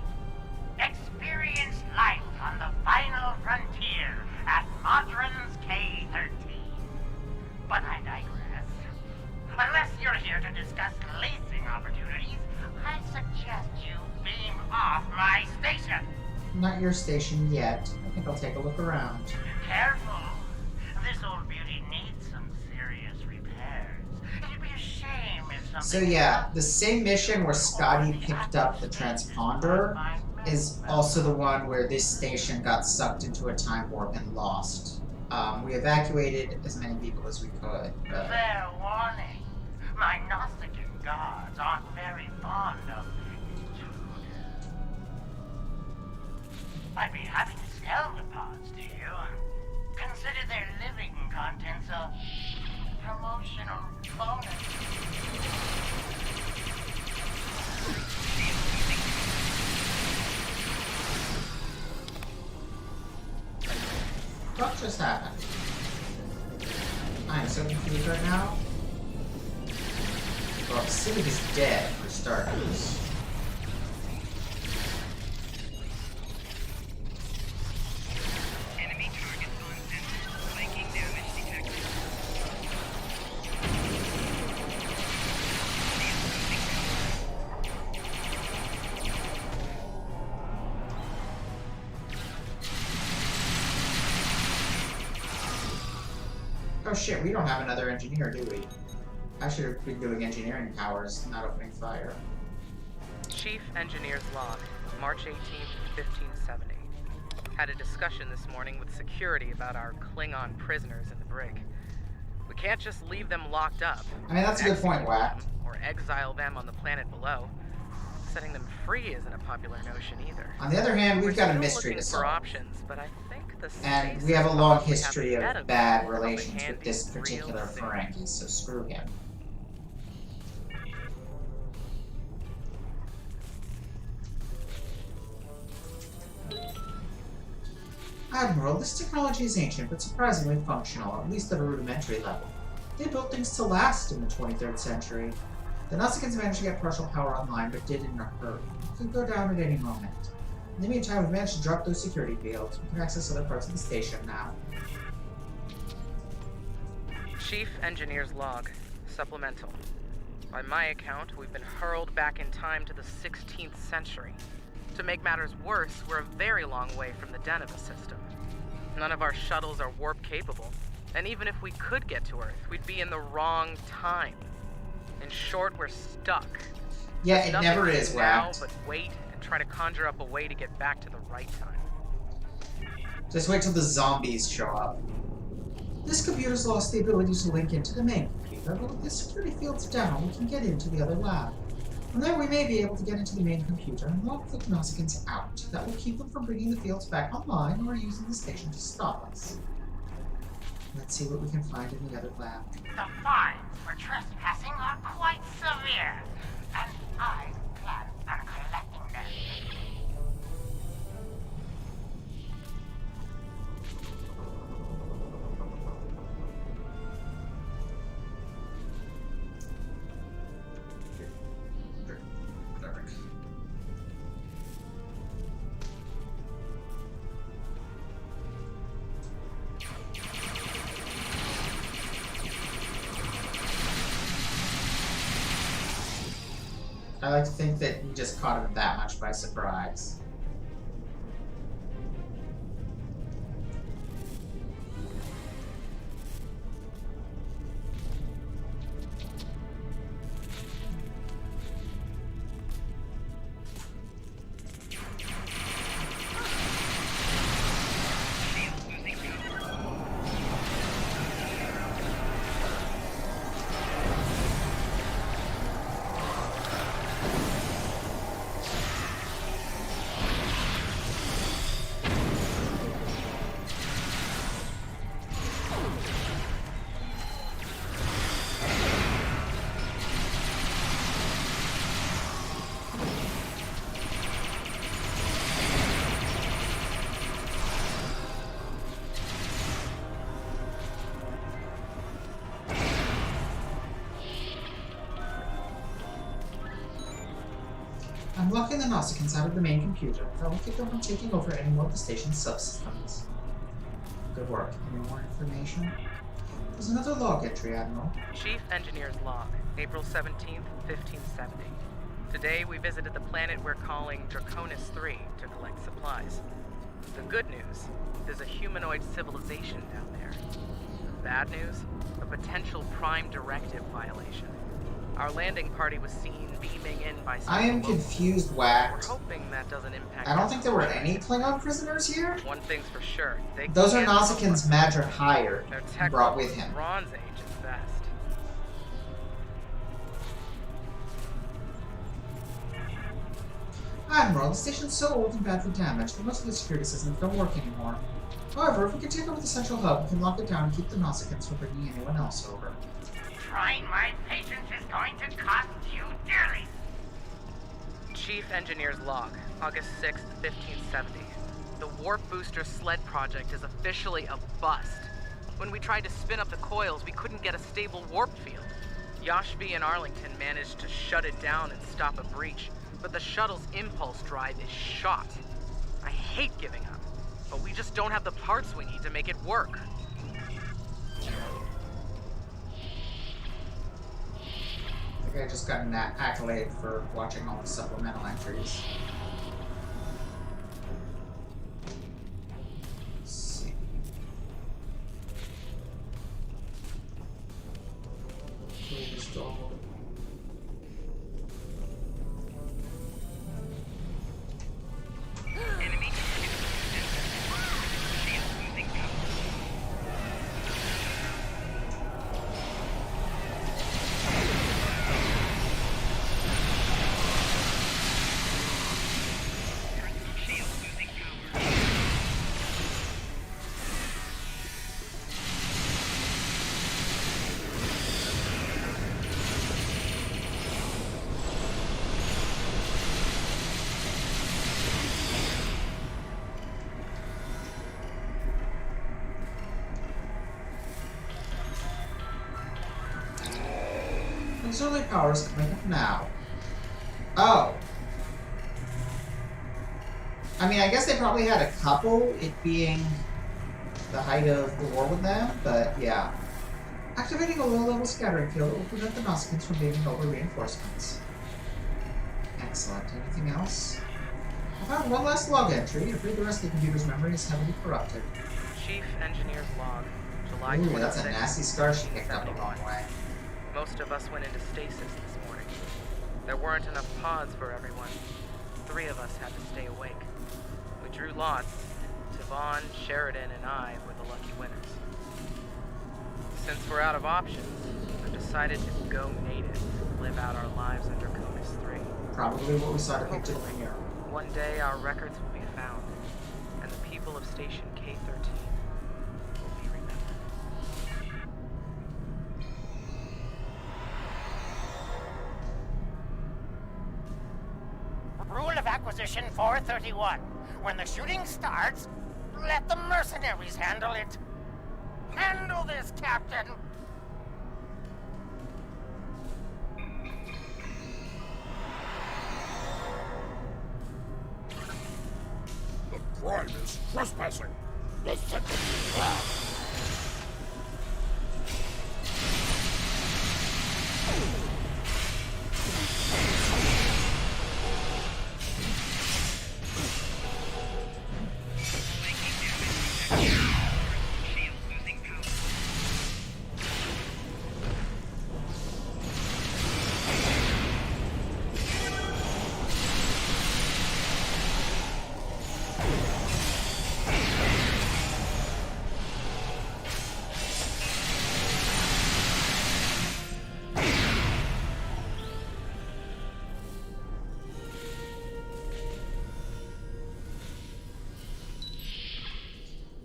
Experience life on the final frontier at Modron's K-13. But I digress. Unless you're here to discuss leasing opportunities, I suggest you beam off my station. Not your station yet. I think I'll take a look around. Careful. This old beauty needs some serious repairs. It'd be a shame if something... So yeah, the same mission where Scotty picked up the transponder is also the one where this station got sucked into a time warp and lost. We evacuated as many people as we could. Fair warning. My Gnostic gods aren't very fond of I'd be happy to sell the pods to you. Consider their living contents a promotional bonus. What just happened? I'm so confused right now. Well, Civic is dead, for starters. Enemy targets on center. Viking damage detected. Oh shit, we don't have another engineer, do we? I should have been doing engineering powers, not opening fire. Chief Engineer's Log, March 18th, 1570. Had a discussion this morning with security about our Klingon prisoners in the brig. We can't just leave them locked up. I mean, that's a good point, Wack. Or exile them on the planet below. Setting them free isn't a popular notion either. On the other hand, we've got a mystery to for solve. options, but I think the And we have a long history of bad relations with this particular Ferengi, so screw him. Admiral, this technology is ancient, but surprisingly functional, at least at a rudimentary level. They built things to last in the 23rd century. The Nausicaans managed to get partial power online, but did in a hurry. It could go down at any moment. In the meantime, we've managed to drop those security fields. We can access other parts of the station now. Chief Engineer's Log, Supplemental. By my account, we've been hurled back in time to the 16th century. To make matters worse, we're a very long way from the Deneva system. None of our shuttles are warp capable, and even if we could get to Earth, we'd be in the wrong time. In short, we're stuck. Yeah, There's it nothing never to is, do now Wack. but wait and try to conjure up a way to get back to the right time. Just wait till the zombies show up. This computer's lost the ability to link into the main computer, but with the security fields down, we can get into the other lab. From there, we may be able to get into the main computer and lock the Nausicaans out. That will keep them from bringing the fields back online or using the station to stop us. Let's see what we can find in the other lab. The fines for trespassing are quite severe, and I plan on collecting them. I like to think that we just caught him that much by surprise. I'm locking the Nausicaans out of the main computer. That will keep them from taking over any more of the station's subsystems. Good work. Any more information? There's another log entry, Admiral. Chief Engineer's Log, April 17th, 1570. Today we visited the planet we're calling Draconis 3 to collect supplies. The good news, there's a humanoid civilization down there. The bad news, a potential Prime Directive violation. Our landing party was seen beaming in by some I am locals. confused, Wack. We're hoping that doesn't impact I don't us. think there were any Klingon prisoners here. One thing's for sure. They Those are can't Nausicaans Madra hired Their and tech brought level with him. Bronze Age is best. Admiral, the station's so old and badly damaged that most of the security systems don't work anymore. However, if we can take over the central hub, we can lock it down and keep the Nausicaans from bringing anyone else over. Trying my patience is going to cost you dearly. Chief Engineer's Log, August 6th, 1570. The Warp Booster Sled project is officially a bust. When we tried to spin up the coils, we couldn't get a stable warp field. Yashvi and Arlington managed to shut it down and stop a breach, but the shuttle's impulse drive is shot. I hate giving up, but we just don't have the parts we need to make it work. I think I just got an accolade for watching all the supplemental entries. Let's see. Please don't. Enemy shield losing power. Shield losing power. Auxiliary power is coming up now. Oh. I mean, I guess they probably had a couple, it being the height of the war with them, but yeah. Activating a low-level scattering field that will prevent the Nausicaans from being over reinforcements. Excellent. Anything else? I found one last log entry. I believe the rest of the computer's memory is heavily corrupted. Chief Engineer's Log, July Ooh, 26th. that's a nasty scar she picked up the wrong way. Most of us went into stasis this morning. There weren't enough pods for everyone. 3 of us had to stay awake. We drew lots. Tavon, Sheridan, and I were the lucky winners. Since we're out of options, I've decided to go native and live out our lives under Conus 3. Probably what we saw depicted in here. One day our records will be found, and the people of Station K-13 will be remembered. Rule of Acquisition 431. When the shooting starts, let the mercenaries handle it. Handle this, Captain! The crime is trespassing. The sentence. Shield losing power.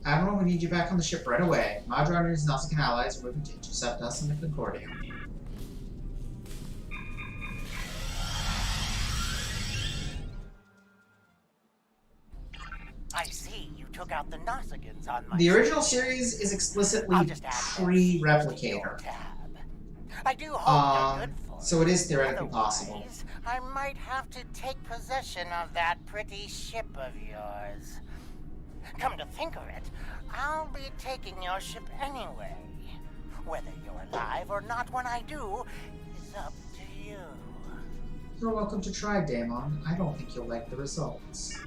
Admiral, we need you back on the ship right away. Madron and his Nausicaan allies are moving to intercept us in the Concordia. I see you took out the Nausicaans on my... The original series is explicitly pre-replicator. I do hope you're good for so it is theoretically possible. Otherwise, I might have to take possession of that pretty ship of yours. Come to think of it, I'll be taking your ship anyway. Whether you're alive or not when I do is up to you. You're welcome to try, Daemon. I don't think you'll like the results.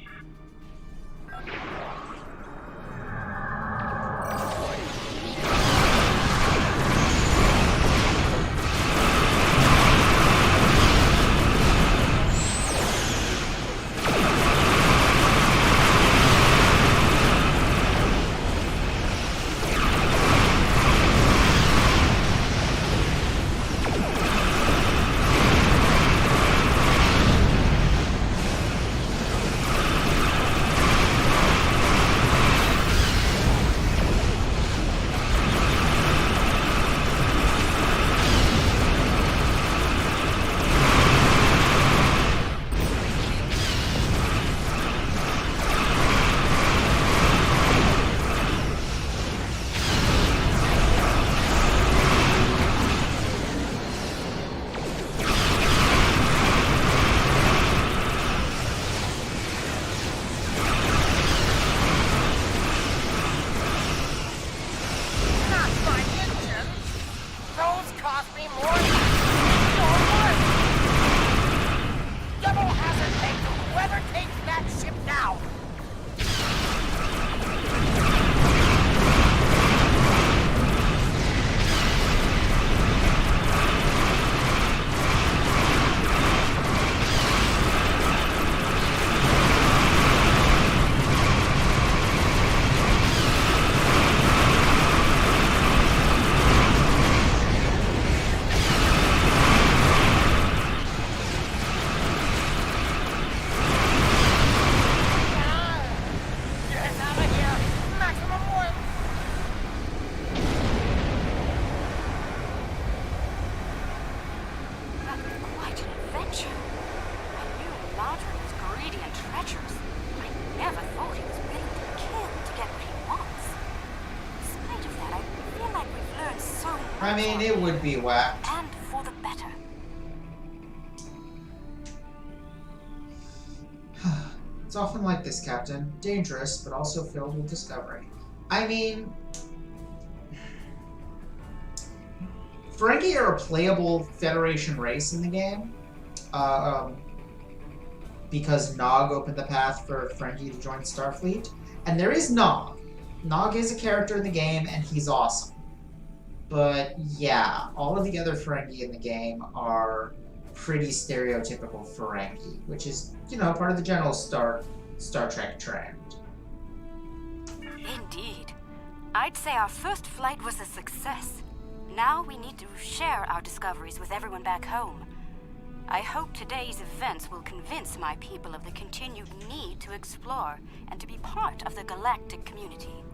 I mean, it would be whacked. And for the better. It's often like this, Captain. Dangerous, but also filled with discovery. I mean, Ferengi are a playable Federation race in the game, because Nog opened the path for Ferengi to join Starfleet. And there is Nog. Nog is a character in the game, and he's awesome. But yeah, all of the other Ferengi in the game are pretty stereotypical Ferengi, which is, you know, part of the general Star Trek trend. Indeed. I'd say our first flight was a success. Now we need to share our discoveries with everyone back home. I hope today's events will convince my people of the continued need to explore and to be part of the galactic community.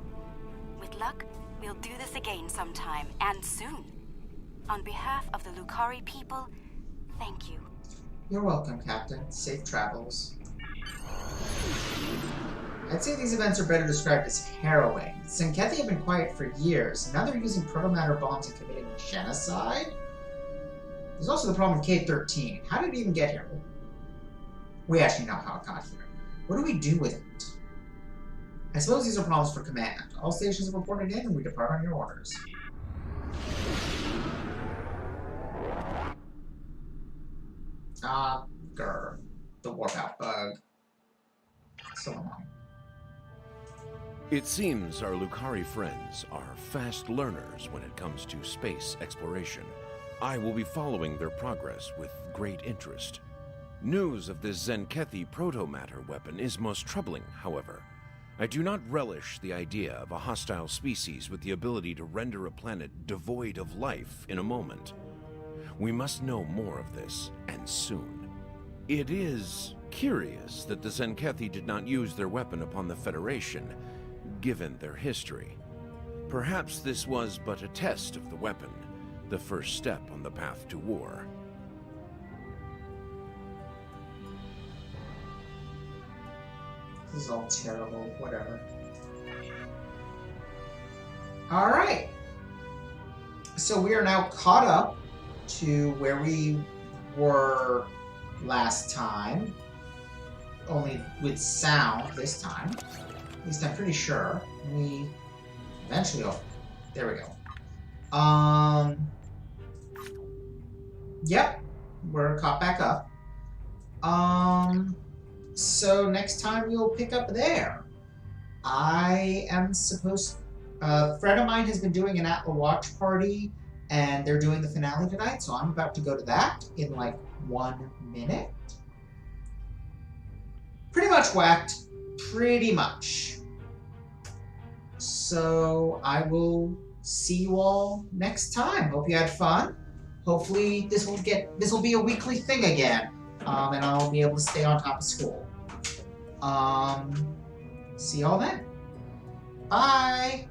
With luck, we'll do this again sometime, and soon. On behalf of the Lukari people, thank you. You're welcome, Captain. Safe travels. I'd say these events are better described as harrowing. The Zenkethi have been quiet for years, and now they're using protomatter bombs and committing genocide? There's also the problem with K-13. How did it even get here? We actually know how it got here. What do we do with it? I suppose these are problems for command. All stations have reported in, and we depart on your orders. Grr. The warp-out bug. So annoying. It seems our Lukari friends are fast learners when it comes to space exploration. I will be following their progress with great interest. News of this Zenkethi protomatter weapon is most troubling, however. I do not relish the idea of a hostile species with the ability to render a planet devoid of life in a moment. We must know more of this, and soon. It is curious that the Zenkethi did not use their weapon upon the Federation, given their history. Perhaps this was but a test of the weapon, the first step on the path to war. This is all terrible, whatever. Alright. So we are now caught up to where we were last time. Only with sound this time. At least I'm pretty sure. We eventually... Oh, there we go. Yep. We're caught back up. So next time we'll pick up there. I am supposed... a friend of mine has been doing an Atla watch party, and they're doing the finale tonight, so I'm about to go to that in like 1 minute. Pretty much whacked. Pretty much. So I will see you all next time. Hope you had fun. Hopefully this will be a weekly thing again. And I'll be able to stay on top of school. See y'all then. Bye!